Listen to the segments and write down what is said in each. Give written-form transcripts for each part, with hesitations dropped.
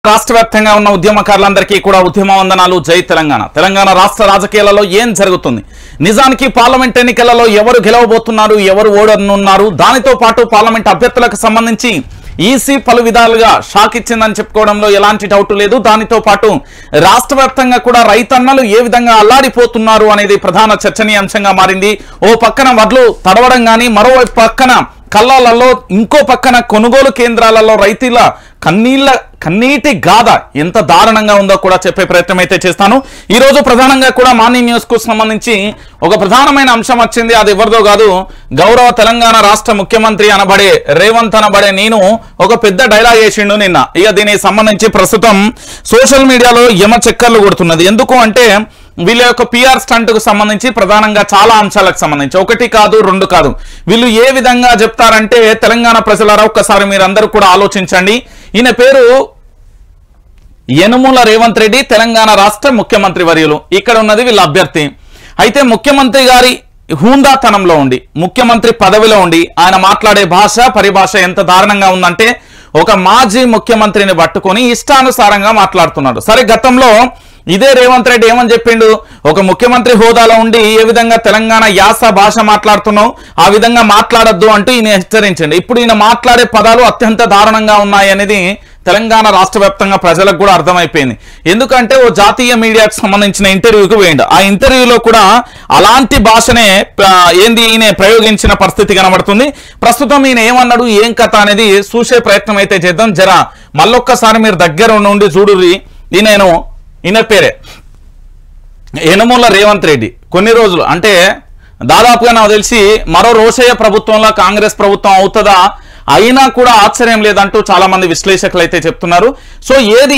రాష్ట్ర వ్యాప్తంగా ఉన్న ఉద్యమకారులందరికీ కూడా ఉద్యమ వందనాలు. జై తెలంగాణ. తెలంగాణ రాష్ట్ర రాజకీయాలలో ఏం జరుగుతుంది, నిజానికి పార్లమెంట్ ఎన్నికలలో ఎవరు గెలవబోతున్నారు, ఎవరు ఓడనున్నారు, దానితో పాటు పార్లమెంట్ అభ్యర్థులకు సంబంధించి ఈసీ పలు విధాలుగా షాక్ ఇచ్చిందని చెప్పుకోవడంలో ఎలాంటి డౌట్ లేదు. దానితో పాటు రాష్ట్ర వ్యాప్తంగా కూడా రైతన్నలు ఏ విధంగా అల్లాడిపోతున్నారు అనేది ప్రధాన చర్చనీయాంశంగా మారింది. ఓ పక్కన వడ్లు తడవడం కానీ, మరో పక్కన కళ్ళాలలో, ఇంకో పక్కన కొనుగోలు కేంద్రాలలో రైతుల కన్నీటి గాథ ఎంత దారుణంగా ఉందో కూడా చెప్పే ప్రయత్నం అయితే చేస్తాను. ఈ రోజు ప్రధానంగా కూడా మార్నింగ్ న్యూస్ కు సంబంధించి ఒక ప్రధానమైన అంశం వచ్చింది. అది ఎవరిదో కాదు, గౌరవ తెలంగాణ రాష్ట్ర ముఖ్యమంత్రి అనబడే రేవంత్ అనబడే నేను ఒక పెద్ద డైలాగ్ వేసిండు నిన్న. ఇక దీనికి సంబంధించి ప్రస్తుతం సోషల్ మీడియాలో యమ చక్కర్లు కొడుతున్నది. ఎందుకు అంటే వీళ్ళ యొక్క పిఆర్ స్టంట్ కు సంబంధించి ప్రధానంగా చాలా అంశాలకు సంబంధించి ఒకటి కాదు రెండు కాదు వీళ్ళు ఏ విధంగా చెప్తారంటే, తెలంగాణ ప్రజలారా ఒక్కసారి మీరందరూ కూడా ఆలోచించండి. ఈయన పేరు యనుమల రేవంత్ రెడ్డి, తెలంగాణ రాష్ట్ర ముఖ్యమంత్రి వర్యులు. ఇక్కడ ఉన్నది వీళ్ళ అభ్యర్థి. అయితే ముఖ్యమంత్రి గారి హూందాతనంలో ఉండి, ముఖ్యమంత్రి పదవిలో ఉండి ఆయన మాట్లాడే భాష పరిభాష ఎంత దారుణంగా ఉందంటే, ఒక మాజీ ముఖ్యమంత్రిని పట్టుకొని ఇష్టానుసారంగా మాట్లాడుతున్నాడు. సరే, గతంలో ఇదే రేవంత్ రెడ్డి ఏమని చెప్పిండు, ఒక ముఖ్యమంత్రి హోదాలో ఉండి ఏ విధంగా తెలంగాణ యాస భాష మాట్లాడుతున్నావు, ఆ విధంగా మాట్లాడొద్దు అంటూ ఈయన హెచ్చరించండి. ఇప్పుడు ఈయన మాట్లాడే పదాలు అత్యంత దారుణంగా ఉన్నాయి అనేది తెలంగాణ రాష్ట్ర వ్యాప్తంగా ప్రజలకు కూడా అర్థమైపోయింది. ఎందుకంటే ఓ జాతీయ మీడియాకు సంబంధించిన ఇంటర్వ్యూకి పోయిండు. ఆ ఇంటర్వ్యూలో కూడా అలాంటి భాషనే ఈయన ప్రయోగించిన పరిస్థితి కనబడుతుంది. ప్రస్తుతం ఈయన ఏమన్నాడు, ఏం కథ అనేది చూసే ప్రయత్నం అయితే చేద్దాం. జరా మళ్ళొక్కసారి మీరు దగ్గర నుండి చూడుర్రి. ఈయన పేరే యనుమల రేవంత్ రెడ్డి. కొన్ని రోజులు అంటే దాదాపుగా నాకు తెలిసి మరో రోషయ్య ప్రభుత్వంలో కాంగ్రెస్ ప్రభుత్వం అవుతుందా, అయినా కూడా ఆశ్చర్యం లేదంటూ చాలా మంది విశ్లేషకులు అయితే చెప్తున్నారు. సో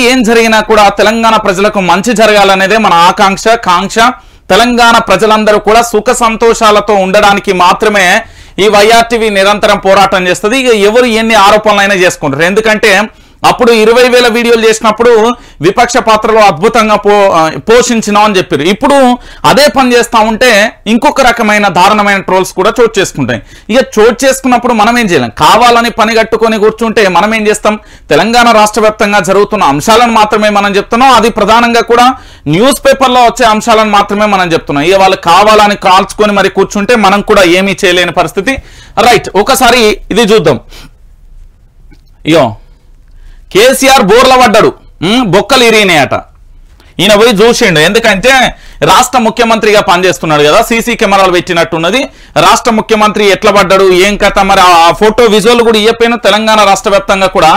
ఏం జరిగినా కూడా తెలంగాణ ప్రజలకు మంచి జరగాలనేదే మన కాంక్ష. తెలంగాణ ప్రజలందరూ కూడా సుఖ సంతోషాలతో ఉండడానికి మాత్రమే ఈ వైఆర్టీవీ నిరంతరం పోరాటం చేస్తుంది. ఇక ఎవరు ఎన్ని ఆరోపణలైనా చేసుకుంటారు. ఎందుకంటే అప్పుడు 20,000 వీడియోలు చేసినప్పుడు విపక్ష పాత్రలో అద్భుతంగా పోషించినాం అని చెప్పారు. ఇప్పుడు అదే పని చేస్తా ఉంటే ఇంకొక రకమైన దారుణమైన ట్రోల్స్ కూడా చోటు చేసుకుంటాయి. ఇక చోటు చేసుకున్నప్పుడు మనం ఏం చేయలేం, కావాలని పని కట్టుకొని కూర్చుంటే మనం ఏం చేస్తాం, తెలంగాణ రాష్ట్ర వ్యాప్తంగా జరుగుతున్న అంశాలను మాత్రమే మనం చెప్తున్నాం. అది ప్రధానంగా కూడా న్యూస్ పేపర్లో వచ్చే అంశాలను మాత్రమే మనం చెప్తున్నాం. ఇక వాళ్ళు కావాలని కాల్చుకొని మరి కూర్చుంటే మనం కూడా ఏమీ చేయలేని పరిస్థితి. రైట్, ఒకసారి ఇది చూద్దాం. కేసీఆర్ బోర్ల పడ్డాడు, బొక్కలు ఇరిగినాయట. ఈయన పోయి చూసిండు. ఎందుకంటే రాష్ట్ర ముఖ్యమంత్రిగా పనిచేస్తున్నాడు కదా, సీసీ కెమెరాలు పెట్టినట్టున్నది. రాష్ట్ర ముఖ్యమంత్రి ఎట్లా పడ్డాడు, ఏం కథ, మరి ఆ ఫోటో విజువల్ కూడా ఇయ్యపోయిన. తెలంగాణ రాష్ట్ర వ్యాప్తంగా కూడా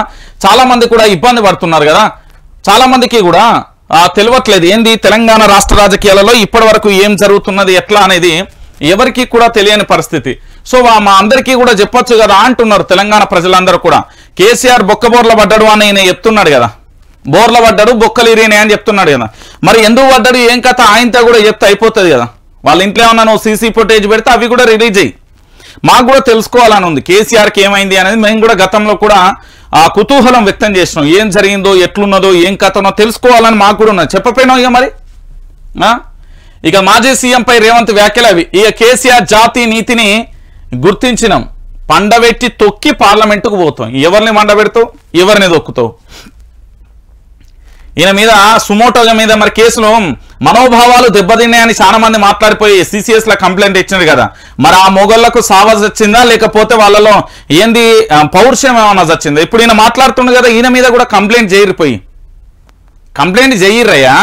చాలా మంది కూడా ఇబ్బంది పడుతున్నారు కదా, చాలా మందికి కూడా తెలియట్లేదు ఏంది తెలంగాణ రాష్ట్ర రాజకీయాలలో ఇప్పటి వరకు ఏం జరుగుతున్నది ఎట్లా అనేది ఎవరికి కూడా తెలియని పరిస్థితి. సో మా అందరికీ కూడా చెప్పొచ్చు కదా అంటున్నారు తెలంగాణ ప్రజలందరూ కూడా. కేసీఆర్ బొర్ల పడ్డాడు అని ఆయన చెప్తున్నాడు కదా, బోర్ల పడ్డాడు బొక్కలు ఇరిగినాయి అని చెప్తున్నాడు కదా. మరి ఎందుకు పడ్డాడు ఏం కథ ఆయనతో కూడా చెప్తే అయిపోతుంది కదా. వాళ్ళ ఇంట్లో ఏమన్నా నువ్వు సీసీ ఫుటేజ్ పెడితే అవి కూడా రిలీజ్ అయ్యి మాకు కూడా తెలుసుకోవాలని ఉంది కేసీఆర్కి ఏమైంది అనేది. మేము కూడా గతంలో కూడా ఆ కుతూహలం వ్యక్తం చేసినాం, ఏం జరిగిందో ఎట్లున్నదో ఏం కథనో తెలుసుకోవాలని మాకు కూడా ఉన్నది. చెప్పపోయినాం ఇక మరి. ఇక మాజీ సీఎంపై రేవంత్ వ్యాఖ్యలు అవి. ఇక కేసీఆర్ జాతి నీతిని గుర్తించినాం, పండబెట్టి తొక్కి పార్లమెంటుకు పోతాం. ఎవరిని మండబెడతావు, ఎవరిని తొక్కుతావు. ఈయన మీద సుమోటోగా మీద మరి కేసులో మనోభావాలు దెబ్బతిన్నాయని చాలా మంది మాట్లాడిపోయి సిసిఎస్ లో కంప్లైంట్ ఇచ్చినారు కదా. మరి ఆ మొగళ్లకు సావజ్ వచ్చిందా, లేకపోతే వాళ్ళలో ఏంది పౌరుషం ఏమన్నా వచ్చిందా? ఇప్పుడు ఈయన మాట్లాడుతుండే కదా, ఈయన మీద కూడా కంప్లైంట్ చేయరిపోయి కంప్లైంట్ చేయరయ్యా.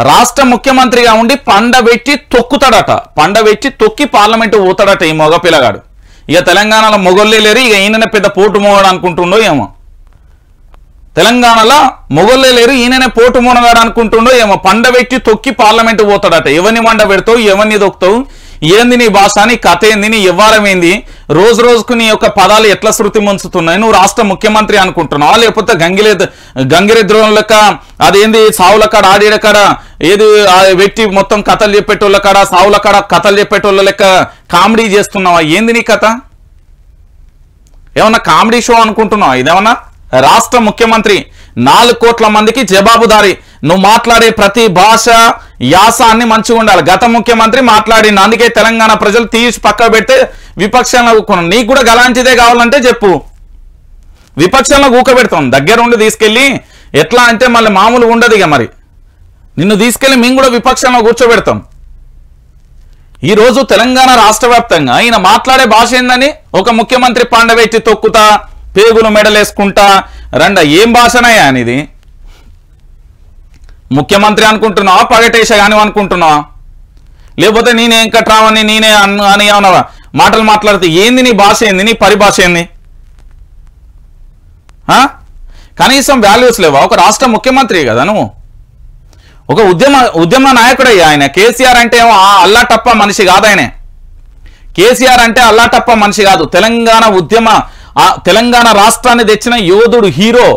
రాష్ట్ర ముఖ్యమంత్రిగా ఉండి పండబెట్టి తొక్కుతాడట, పండబెట్టి తొక్కి పార్లమెంటు పోతాడట ఈ మొగ పిల్లగాడు. ఇక తెలంగాణలో మొగోళ్ళే లేరు, ఇక ఈయననే పెద్ద పోటు మోగాడు అనుకుంటుండో ఏమో. తెలంగాణలో మొగోళ్ళే లేరు, ఈయననే పోటు మోనగాడు అనుకుంటుండో ఏమో. పండబెట్టి తొక్కి పార్లమెంటు పోతాడట. ఎవరిని మండ పెడతావు, ఎవరిని తొక్కుతావు, ఏంది నీ భాష, నీ కథ ఏంది, నీ వ్యవహారం ఏంది, రోజు రోజుకు నీ యొక్క పదాలు ఎట్లా శృతి ముంచుతున్నాయి, నువ్వు రాష్ట్ర ముఖ్యమంత్రి అనుకుంటున్నావా, లేకపోతే గంగిరెద్రోహం లెక్క అదేంది సావుల కాడ ఆడిడ కాడ ఏది వ్యక్తి మొత్తం కథలు చెప్పేటోళ్ళ కాడ సావుల కాడ కథలు చెప్పేటోళ్ళ లెక్క కామెడీ చేస్తున్నావా, ఏంది నీ కథ? ఏమన్నా కామెడీ షో అనుకుంటున్నావా ఇదేమన్నా? రాష్ట్ర ముఖ్యమంత్రి 4 కోట్ల మందికి జవాబుదారి. నువ్వు మాట్లాడే ప్రతి భాష యాస అన్ని మంచిగా ఉండాలి. గత ముఖ్యమంత్రి మాట్లాడింది, అందుకే తెలంగాణ ప్రజలు తీసి పక్క పెడితే విపక్షంలో నీకు కూడా గలాంటిదే కావాలంటే చెప్పు. విపక్షంలో కూకబెడతాం, దగ్గరుండి తీసుకెళ్ళి ఎట్లా అంటే మళ్ళీ మామూలుగా ఉండదు. ఇక మరి నిన్ను తీసుకెళ్ళి మేము కూడా విపక్షంలో కూర్చోబెడతాం. ఈరోజు తెలంగాణ రాష్ట్ర వ్యాప్తంగా ఈయన మాట్లాడే భాష ఏందని, ఒక ముఖ్యమంత్రి పండబెట్టి తొక్కుతా, పేగులు మెడలేసుకుంటా రండ. ఏం భాషనయ్యా అనేది? ముఖ్యమంత్రి అనుకుంటున్నావా, పగటేశ కానీ అనుకుంటున్నావా? లేకపోతే నేనే వెంకట్రావని నేనే అని ఏమన్నా మాటలు మాట్లాడితే ఏంది నీ భాష, ఏంది నీ పరిభాష ఏంది? కనీసం వాల్యూస్ లేవా? ఒక రాష్ట్ర ముఖ్యమంత్రి కదా నువ్వు, ఒక ఉద్యమ నాయకుడయ్యా ఆయన. కేసీఆర్ అంటే ఏమో అల్లాటప్ప మనిషి కాదు ఆయన. కేసీఆర్ అంటే అల్లాటప్ప మనిషి కాదు. తెలంగాణ రాష్ట్రాన్ని తెచ్చిన యోధుడు, హీరో.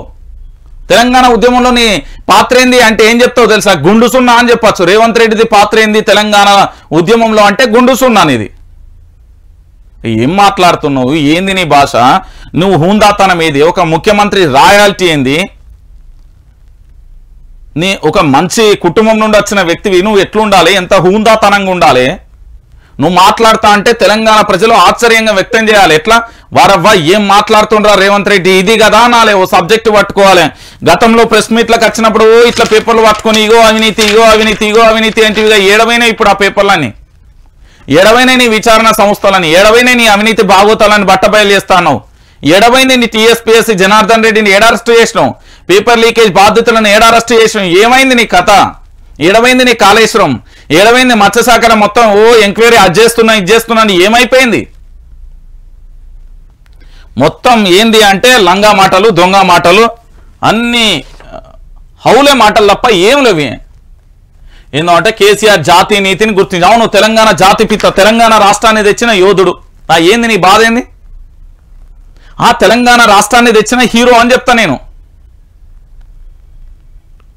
తెలంగాణ ఉద్యమంలోని పాత్ర ఏంది అంటే ఏం చెప్తావు తెలుసా? గుండు సున్నా అని చెప్పచ్చు. రేవంత్ రెడ్డిది పాత్ర ఏంది తెలంగాణ ఉద్యమంలో అంటే గుండు సున్నా అనేది. ఏం మాట్లాడుతున్నావు? ఏంది నీ భాష? నువ్వు హూందాతనం ఏది? ఒక ముఖ్యమంత్రి రాయల్టీ ఏంది? నీ ఒక మంచి కుటుంబం నుండి వచ్చిన వ్యక్తివి, నువ్వు ఎట్లుండాలి, ఎంత హూందాతనంగా ఉండాలి? నువ్వు మాట్లాడుతా అంటే తెలంగాణ ప్రజలు ఆశ్చర్యంగా వ్యక్తం చేయాలి. ఎట్లా వారవ్వా ఏం మాట్లాడుతుండ్రా రేవంత్ రెడ్డి, ఇది కదా నాలే ఓ సబ్జెక్ట్ పట్టుకోవాలి. గతంలో ప్రెస్ మీట్లకు వచ్చినప్పుడు ఇట్లా పేపర్లు పట్టుకొని ఇగో అవినీతి, ఇగో అవినీతి, ఇగో అవినీతి అంటే ఏడవైనా ఇప్పుడు ఆ పేపర్లన్నీ, ఏడవైనా నీ విచారణ సంస్థలని, ఏడవైనా నీ అవినీతి భాగోతాలని బట్టబయలు చేస్తాను, ఏడవైనా నీ టీఎస్పీఎస్సీ జనార్దన్ రెడ్డిని ఏడ అరెస్ట్ చేసినావు, పేపర్ లీకేజ్ బాధితులను ఏడ అరెస్ట్ చేసినావు, ఏమైంది నీ కథ? ఏడవైంది నీ కాళేశ్వరం, ఏడవైంది మత్స్యశాఖ మొత్తం ఎంక్వైరీ అది చేస్తున్నా ఇది చేస్తున్నాను, ఏమైపోయింది? మొత్తం ఏంది అంటే లంగా మాటలు, దొంగ మాటలు, అన్ని హౌలే మాటలు తప్ప ఏం లేవి. ఏందంటే కేసీఆర్ జాతి నీతిని గుర్తించి, అవును తెలంగాణ జాతి పిత, తెలంగాణ రాష్ట్రాన్ని తెచ్చిన యోధుడు. ఏంది నీ బాధ ఏంది? తెలంగాణ రాష్ట్రాన్ని తెచ్చిన హీరో అని చెప్తా నేను.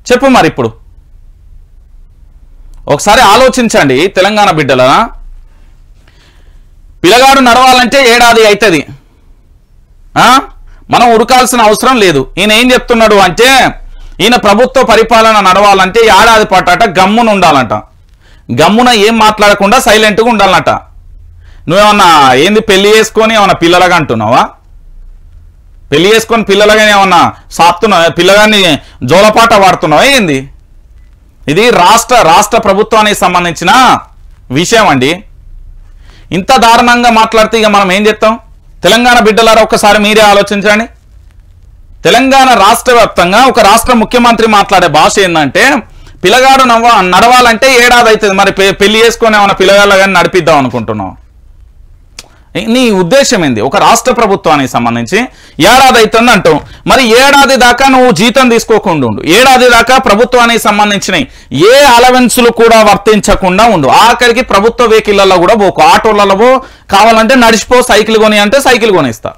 చెప్పు మరి ఇప్పుడు ఒకసారి ఆలోచించండి తెలంగాణ బిడ్డల. పిల్లగాడు నడవాలంటే ఏడాది అవుతుంది, మనం ఉడకాల్సిన అవసరం లేదు. ఈయన ఏం చెప్తున్నాడు అంటే, ఈయన ప్రభుత్వ పరిపాలన నడవాలంటే ఏడాది పాటట గమ్మున ఉండాలంట. గమ్మున ఏం మాట్లాడకుండా సైలెంట్గా ఉండాలంట. నువ్వేమన్నా ఏంది పెళ్లి చేసుకొని ఏమన్నా పిల్లలుగా అంటున్నావా? పెళ్లి చేసుకొని పిల్లలుగా ఏమన్నా సాపుతున్నావా? పిల్లగాన్ని జోలపాట వాడుతున్నావా ఏంది? ఇది రాష్ట్ర ప్రభుత్వానికి సంబంధించిన విషయం అండి. ఇంత దారుణంగా మాట్లాడితే ఇక మనం ఏం చెప్తాం? తెలంగాణ బిడ్డలారా ఒక్కసారి మీరే ఆలోచించండి. తెలంగాణ రాష్ట్ర వ్యాప్తంగా ఒక రాష్ట్ర ముఖ్యమంత్రి మాట్లాడే భాష ఏంటంటే, పిల్లగాడు నడవాలంటే ఏడాది అవుతుంది. మరి పెళ్లి చేసుకొని ఏమైనా పిల్లగాళ్ళ కానీ నడిపిద్దాం అనుకుంటున్నావు? నీ ఉద్దేశం ఏంది? ఒక రాష్ట్ర ప్రభుత్వానికి సంబంధించి ఏడాది అవుతుంది అంటావు. మరి ఏడాది దాకా నువ్వు జీతం తీసుకోకుండా ఉండు, ఏడాది దాకా ప్రభుత్వానికి సంబంధించిన ఏ అలవెన్సులు కూడా వర్తించకుండా ఉండు. ఆఖరికి ప్రభుత్వ వెహికల్లో కూడా పోకు, ఆటోలలో పో, కావాలంటే నడిచిపో, సైకిల్ కొని అంటే సైకిల్ కొనిస్తా,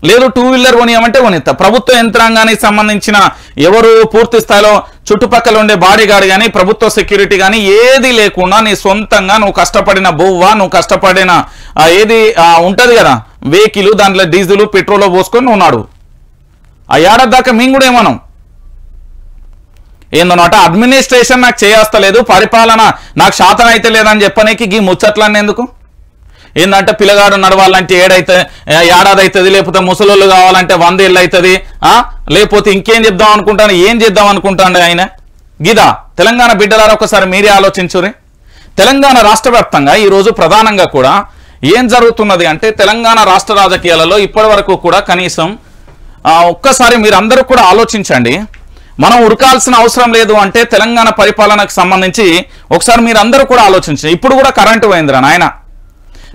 లేదు టూ వీలర్ కొనియమంటే కొనిస్తా. ప్రభుత్వ యంత్రాంగానికి సంబంధించిన ఎవరు పూర్తి స్థాయిలో చుట్టుపక్కల ఉండే బాడీ గార్డ్ కానీ ప్రభుత్వ సెక్యూరిటీ కానీ ఏది లేకుండా నీ సొంతంగా నువ్వు కష్టపడిన బొవ్వ, నువ్వు కష్టపడిన ఏది ఉంటుంది కదా వెహికల్, దాంట్లో డీజిల్ పెట్రోల్ పోసుకొని నువ్వు నాడు. ఆ ఏడాది దాకా మేము కూడా ఏమన్నాం ఏందన్నమాట, అడ్మినిస్ట్రేషన్ నాకు చేయస్తలేదు, పరిపాలన నాకు శాతం అయితే లేదని చెప్పనీకి ఈ ముచ్చట్లన్నీ ఎందుకు? ఏంటంటే పిల్లగాడు నడవాలంటే ఏడాది అవుతుంది, లేకపోతే ముసలోళ్ళు కావాలంటే 100 ఏళ్ళు అవుతుంది, లేకపోతే ఇంకేం చెప్దాం అనుకుంటాను, ఏం చేద్దాం అనుకుంటాను ఆయన గిదా? తెలంగాణ బిడ్డలారా ఒకసారి మీరే ఆలోచించురి. తెలంగాణ రాష్ట్ర వ్యాప్తంగా ఈరోజు ప్రధానంగా కూడా ఏం జరుగుతున్నది అంటే, తెలంగాణ రాష్ట్ర రాజకీయాలలో ఇప్పటి వరకు కూడా కనీసం ఒక్కసారి మీరందరూ కూడా ఆలోచించండి. మనం ఉరకాల్సిన అవసరం లేదు అంటే తెలంగాణ పరిపాలనకు సంబంధించి ఒకసారి మీరందరూ కూడా ఆలోచించండి. ఇప్పుడు కూడా కరెంటు పోయిందిరా నాయన,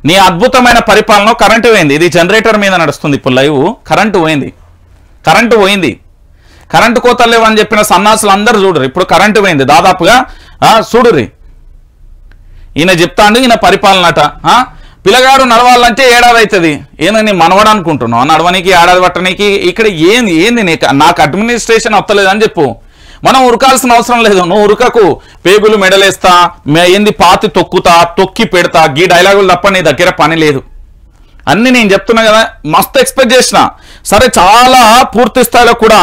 నీ అద్భుతమైన పరిపాలన కరెంటు పోయింది. ఇది జనరేటర్ మీద నడుస్తుంది ఇప్పుడు లైవ్. కరెంటు పోయింది. కరెంటు కోతలు లేవని చెప్పిన సన్నాసులు అందరూ చూడరు, ఇప్పుడు కరెంటు పోయింది దాదాపుగా. చూడుర్రి, ఈయన చెప్తాండు ఈయన పరిపాలనట. పిల్లగాడు నడవాలంటే ఏడాది అవుతుంది. ఏందని మనవడు అనుకుంటున్నావు? నడవనికి ఏడాది పట్టడానికి ఇక్కడ ఏంది నాకు అడ్మినిస్ట్రేషన్ వస్తలేదని చెప్పు. మనం ఉరకాల్సిన అవసరం లేదు, నువ్వు ఉరకకు. పేగులు మెడలేస్తా, ఏంది పాతి తొక్కుతా, తొక్కి పెడతా, గీ డైలాగులు తప్ప నీ దగ్గర పని లేదు. అన్ని నేను చెప్తున్నా కదా, మస్తు ఎక్స్పెక్ట్ చేసిన. సరే చాలా పూర్తి స్థాయిలో కూడా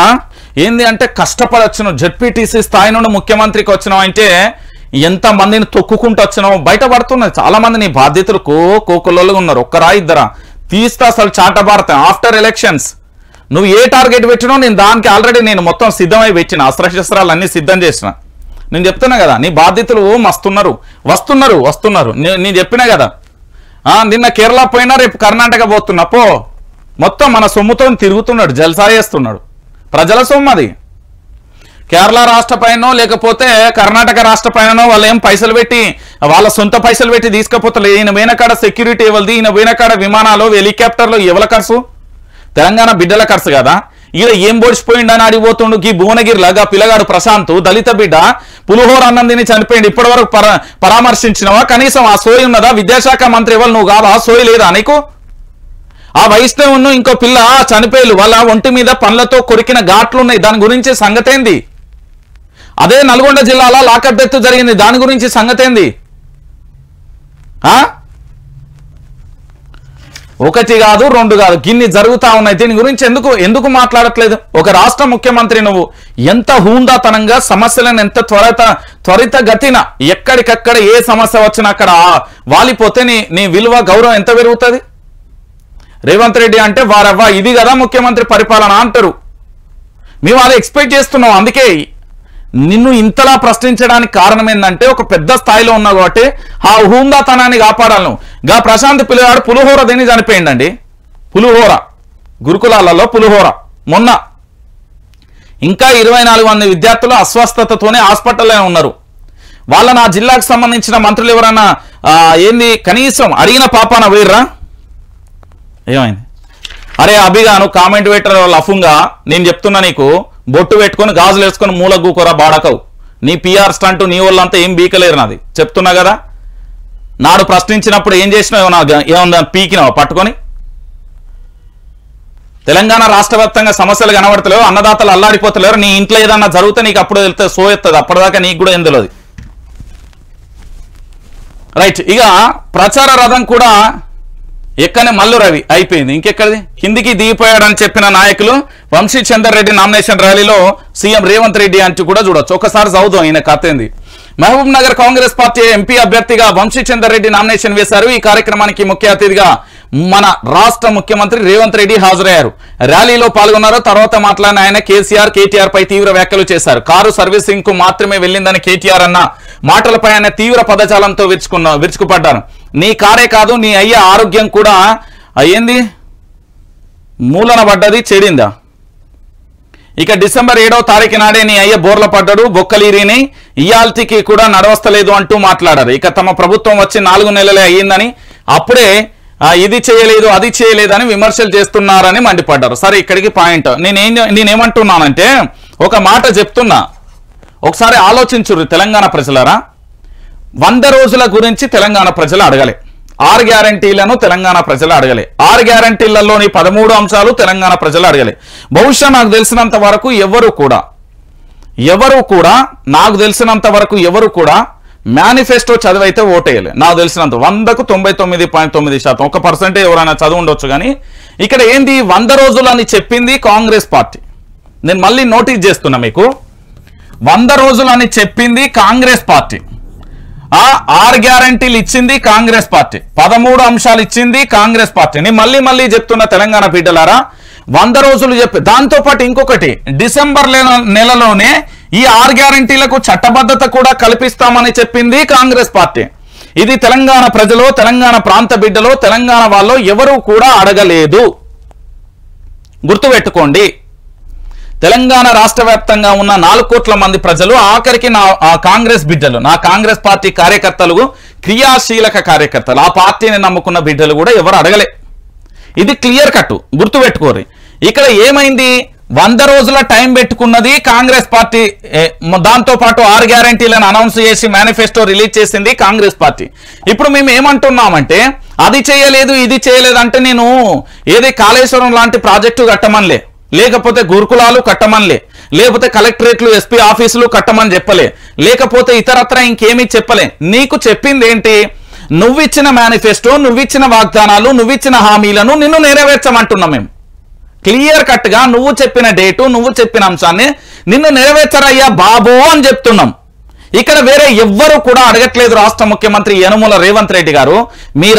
ఏంది అంటే కష్టపడొచ్చినావు, జెడ్పీటీసీ స్థాయి నుండి ముఖ్యమంత్రికి వచ్చినావు అంటే ఎంతమందిని తొక్కుకుంటూ వచ్చినావు బయటపడుతున్నది. చాలా మంది నీ బాధ్యతలు కోకొల్లలుగా ఉన్నారు, ఒక్కరా ఇద్దరా తీస్తా అసలు చాటబారత. ఆఫ్టర్ ఎలక్షన్స్ నువ్వు ఏ టార్గెట్ పెట్టినో నేను దానికి ఆల్రెడీ నేను మొత్తం సిద్ధమై పెట్టిన, అస్త్రశస్త్రాలు అన్నీ సిద్ధం చేసిన. నేను చెప్తున్నా కదా, నీ బాధ్యతలు వస్తున్నారు. నేను చెప్పినా కదా, నిన్న కేరళ పోయినా రేపు కర్ణాటక పోతున్నా. పో, మొత్తం మన సొమ్ముతో తిరుగుతున్నాడు, జల్సా చేస్తున్నాడు. ప్రజల సొమ్ము అది. కేరళ రాష్ట్ర పైనో లేకపోతే కర్ణాటక రాష్ట్ర పైనో వాళ్ళు ఏం పైసలు పెట్టి వాళ్ళ సొంత పైసలు పెట్టి తీసుకపోతలేదు. ఈయన వెనకాడ సెక్యూరిటీ ఎవరిది, ఈయన వెనకాడ విమానాలు హెలికాప్టర్లు ఎవల ఖర్చు? తెలంగాణ బిడ్డల ఖర్చు కదా. ఈడ ఏం పొడిచిపోయిండని అడిగిపోతుండు. ఈ భువనగిరిలాగా పిల్లగాడు ప్రశాంత్ దళిత బిడ్డ పులిహోర అన్నం తిని చనిపోయింది. ఇప్పటి వరకు పరామర్శించినవా? కనీసం ఆ సోయి ఉన్నదా? విద్యాశాఖ మంత్రి ఎవరు నువ్వు కాదా? సోయి లేదా నీకు? ఆ వైష్ణవును ఇంకో పిల్ల చనిపోయి వాళ్ళ ఒంటి మీద పండ్లతో కొరికిన ఘాట్లు ఉన్నాయి, దాని గురించి సంగతేంది? అదే నల్గొండ జిల్లాలో లాకప్ డెత్ జరిగింది, దాని గురించి సంగతేంది? ఒకటి కాదు, రెండు కాదు, గిన్ని జరుగుతా ఉన్నాయి. దీని గురించి ఎందుకు మాట్లాడట్లేదు? ఒక రాష్ట్ర ముఖ్యమంత్రి నువ్వు ఎంత హూందాతనంగా సమస్యలను ఎంత త్వరితగతిన ఎక్కడికక్కడ ఏ సమస్య వచ్చినా అక్కడ వాలిపోతే నీ విలువ గౌరవం ఎంత పెరుగుతుంది? రేవంత్ రెడ్డి అంటే వారవ్వ ఇది కదా ముఖ్యమంత్రి పరిపాలన అంటారు. మేము అది ఎక్స్పెక్ట్ చేస్తున్నాం. అందుకే నిన్ను ఇంతలా ప్రశ్నించడానికి కారణం ఏంటంటే ఒక పెద్ద స్థాయిలో ఉన్నావు కాబట్టి ఆ హూందాతనాన్ని కాపాడాలను. గా ప్రశాంత్ పిల్లగాడు పులిహోర తిని చనిపోయిందండి. పులిహోర, గురుకులాలలో పులిహోర. మొన్న ఇంకా 24 మంది విద్యార్థులు అస్వస్థతతోనే హాస్పిటల్లో ఉన్నారు. వాళ్ళ నా జిల్లాకు సంబంధించిన మంత్రులు ఎవరన్నా ఏంది కనీసం అడిగిన పాపాన వేర్రా? ఏమైంది? అరే అభిగాను కామెంట్ పెట్టరు లఫుంగా, నేను చెప్తున్నా నీకు, బొట్టు పెట్టుకొని గాజులు వేసుకొని మూల గూకోరా బాడకవు. నీ పిఆర్ స్టంట్ నీ వాళ్ళంతా ఏం బీకలేరు, నాది చెప్తున్నా కదా. నాడు ప్రశ్నించినప్పుడు ఏం చేసినావు? ఏమన్నా పీకినావు పట్టుకొని? తెలంగాణ రాష్ట్ర వ్యాప్తంగా సమస్యలు కనబడతలేవు, అన్నదాతలు అల్లాడిపోతలేరు. నీ ఇంట్లో ఏదన్నా జరిగితే నీకు అప్పుడు వెళ్తే సో ఎత్తది, అప్పటిదాకా నీకు కూడా ఏం తెలియదు. రైట్, ఇక ప్రచార రథం కూడా ఎక్కనే మల్లు రవి అయిపోయింది. ఇంకెక్కడిది? కిందికి దిగిపోయాడని చెప్పిన నాయకులు వంశీ చందర్ రెడ్డి నామినేషన్ ర్యాలీలో సీఎం రేవంత్ రెడ్డి అంటూ కూడా చూడొచ్చు. ఒకసారి చదువుదాం ఈయన కథ ఏంది. మహబూబ్ నగర్ కాంగ్రెస్ పార్టీ ఎంపీ అభ్యర్థిగా వంశీ చందర్ రెడ్డి నామినేషన్ వేశారు. ఈ కార్యక్రమానికి ముఖ్య అతిథిగా మన రాష్ట్ర ముఖ్యమంత్రి రేవంత్ రెడ్డి హాజరయ్యారు. ర్యాలీలో పాల్గొన్నారు. తర్వాత మాట్లాడిన ఆయన కేటీఆర్ పై తీవ్ర వ్యాఖ్యలు చేశారు. కారు సర్వీసింగ్ కు మాత్రమే వెళ్ళిందని కేటీఆర్ అన్న మాటలపై ఆయన తీవ్ర పదజాలంతో విరుచుకుపడ్డారు. నీ కారే కాదు, నీ అయ్య ఆరోగ్యం కూడా అయ్యింది మూలన పడ్డది, చెడిందా? ఇక డిసెంబర్ 7వ తారీఖు నాడే నీ అయ్య బోర్ల పడ్డాడు, బొక్కలీరిని ఇయాల్తికి కూడా నడవస్తలేదు అంటూ మాట్లాడారు. ఇక తమ ప్రభుత్వం వచ్చి 4 నెలలే అయ్యిందని, అప్పుడే ఇది చేయలేదు అది చేయలేదని విమర్శలు చేస్తున్నారని మండిపడ్డారు. సరే, ఇక్కడికి పాయింట్. నేనేమంటున్నానంటే ఒక మాట చెప్తున్నా, ఒకసారి ఆలోచించుర్రు తెలంగాణ ప్రజలారా. 100 రోజుల గురించి తెలంగాణ ప్రజలు అడగలే, 6 గ్యారంటీలను తెలంగాణ ప్రజలు అడగలే, 6 గ్యారంటీలలోని 13 అంశాలు తెలంగాణ ప్రజలు అడగలే. బహుశా నాకు తెలిసినంత వరకు ఎవరు కూడా మేనిఫెస్టో చదివైతే ఓటేయలే. నాకు తెలిసినంత 100కు 99.9%, 1% ఎవరైనా చదువు ఉండొచ్చు. కానీ ఇక్కడ ఏంది, 100 రోజులు అని చెప్పింది కాంగ్రెస్ పార్టీ. నేను మళ్ళీ నోటీస్ చేస్తున్నా మీకు, 100 రోజులు అని చెప్పింది కాంగ్రెస్ పార్టీ. 6 గ్యారంటీలు ఇచ్చింది కాంగ్రెస్ పార్టీ, 13 అంశాలు ఇచ్చింది కాంగ్రెస్ పార్టీ. నేను మళ్ళీ చెప్తున్న తెలంగాణ బిడ్డలారా, 100 రోజులు చెప్పి దాంతోపాటు ఇంకొకటి, డిసెంబర్ నెలలోనే ఈ 6 గ్యారంటీలకు చట్టబద్ధత కూడా కల్పిస్తామని చెప్పింది కాంగ్రెస్ పార్టీ. ఇది తెలంగాణ ప్రజలు, తెలంగాణ ప్రాంత బిడ్డలు, తెలంగాణ వాళ్ళు ఎవరు కూడా అడగలేదు. గుర్తుపెట్టుకోండి, తెలంగాణ రాష్ట్ర వ్యాప్తంగా ఉన్న 4 కోట్ల మంది ప్రజలు, ఆఖరికి నా కాంగ్రెస్ బిడ్డలు, నా కాంగ్రెస్ పార్టీ కార్యకర్తలు, క్రియాశీలక కార్యకర్తలు, ఆ పార్టీని నమ్ముకున్న బిడ్డలు కూడా ఎవరు అడగలే. ఇది క్లియర్ కట్, గుర్తుపెట్టుకోరు. ఇక్కడ ఏమైంది, 100 రోజుల టైం పెట్టుకున్నది కాంగ్రెస్ పార్టీ. దాంతో పాటు 6 గ్యారంటీలను అనౌన్స్ చేసి మేనిఫెస్టో రిలీజ్ చేసింది కాంగ్రెస్ పార్టీ. ఇప్పుడు మేము ఏమంటున్నామంటే, అది చేయలేదు ఇది చేయలేదు అంటే నేను ఏది కాళేశ్వరం లాంటి ప్రాజెక్టు కట్టమనిలే, లేకపోతే గురుకులాలు కట్టమనిలే, లేకపోతే కలెక్టరేట్లు ఎస్పీ ఆఫీసులు కట్టమని చెప్పలే, లేకపోతే ఇతరత్ర ఇంకేమీ చెప్పలే. నీకు చెప్పింది ఏంటి, నువ్విచ్చిన మేనిఫెస్టో, నువ్విచ్చిన వాగ్దానాలు, నువ్విచ్చిన హామీలను నిన్ను నెరవేర్చమంటున్నాం మేము. క్లియర్ కట్ గా నువ్వు చెప్పిన డేటు, నువ్వు చెప్పిన అంశాన్ని నిన్ను నెరవేర్చరయ్యా బాబు అని చెప్తున్నాం. ఇక్కడ వేరే ఎవ్వరు కూడా అడగట్లేదు. రాష్ట్ర ముఖ్యమంత్రి యనుమల రేవంత్ రెడ్డి గారు, ఈ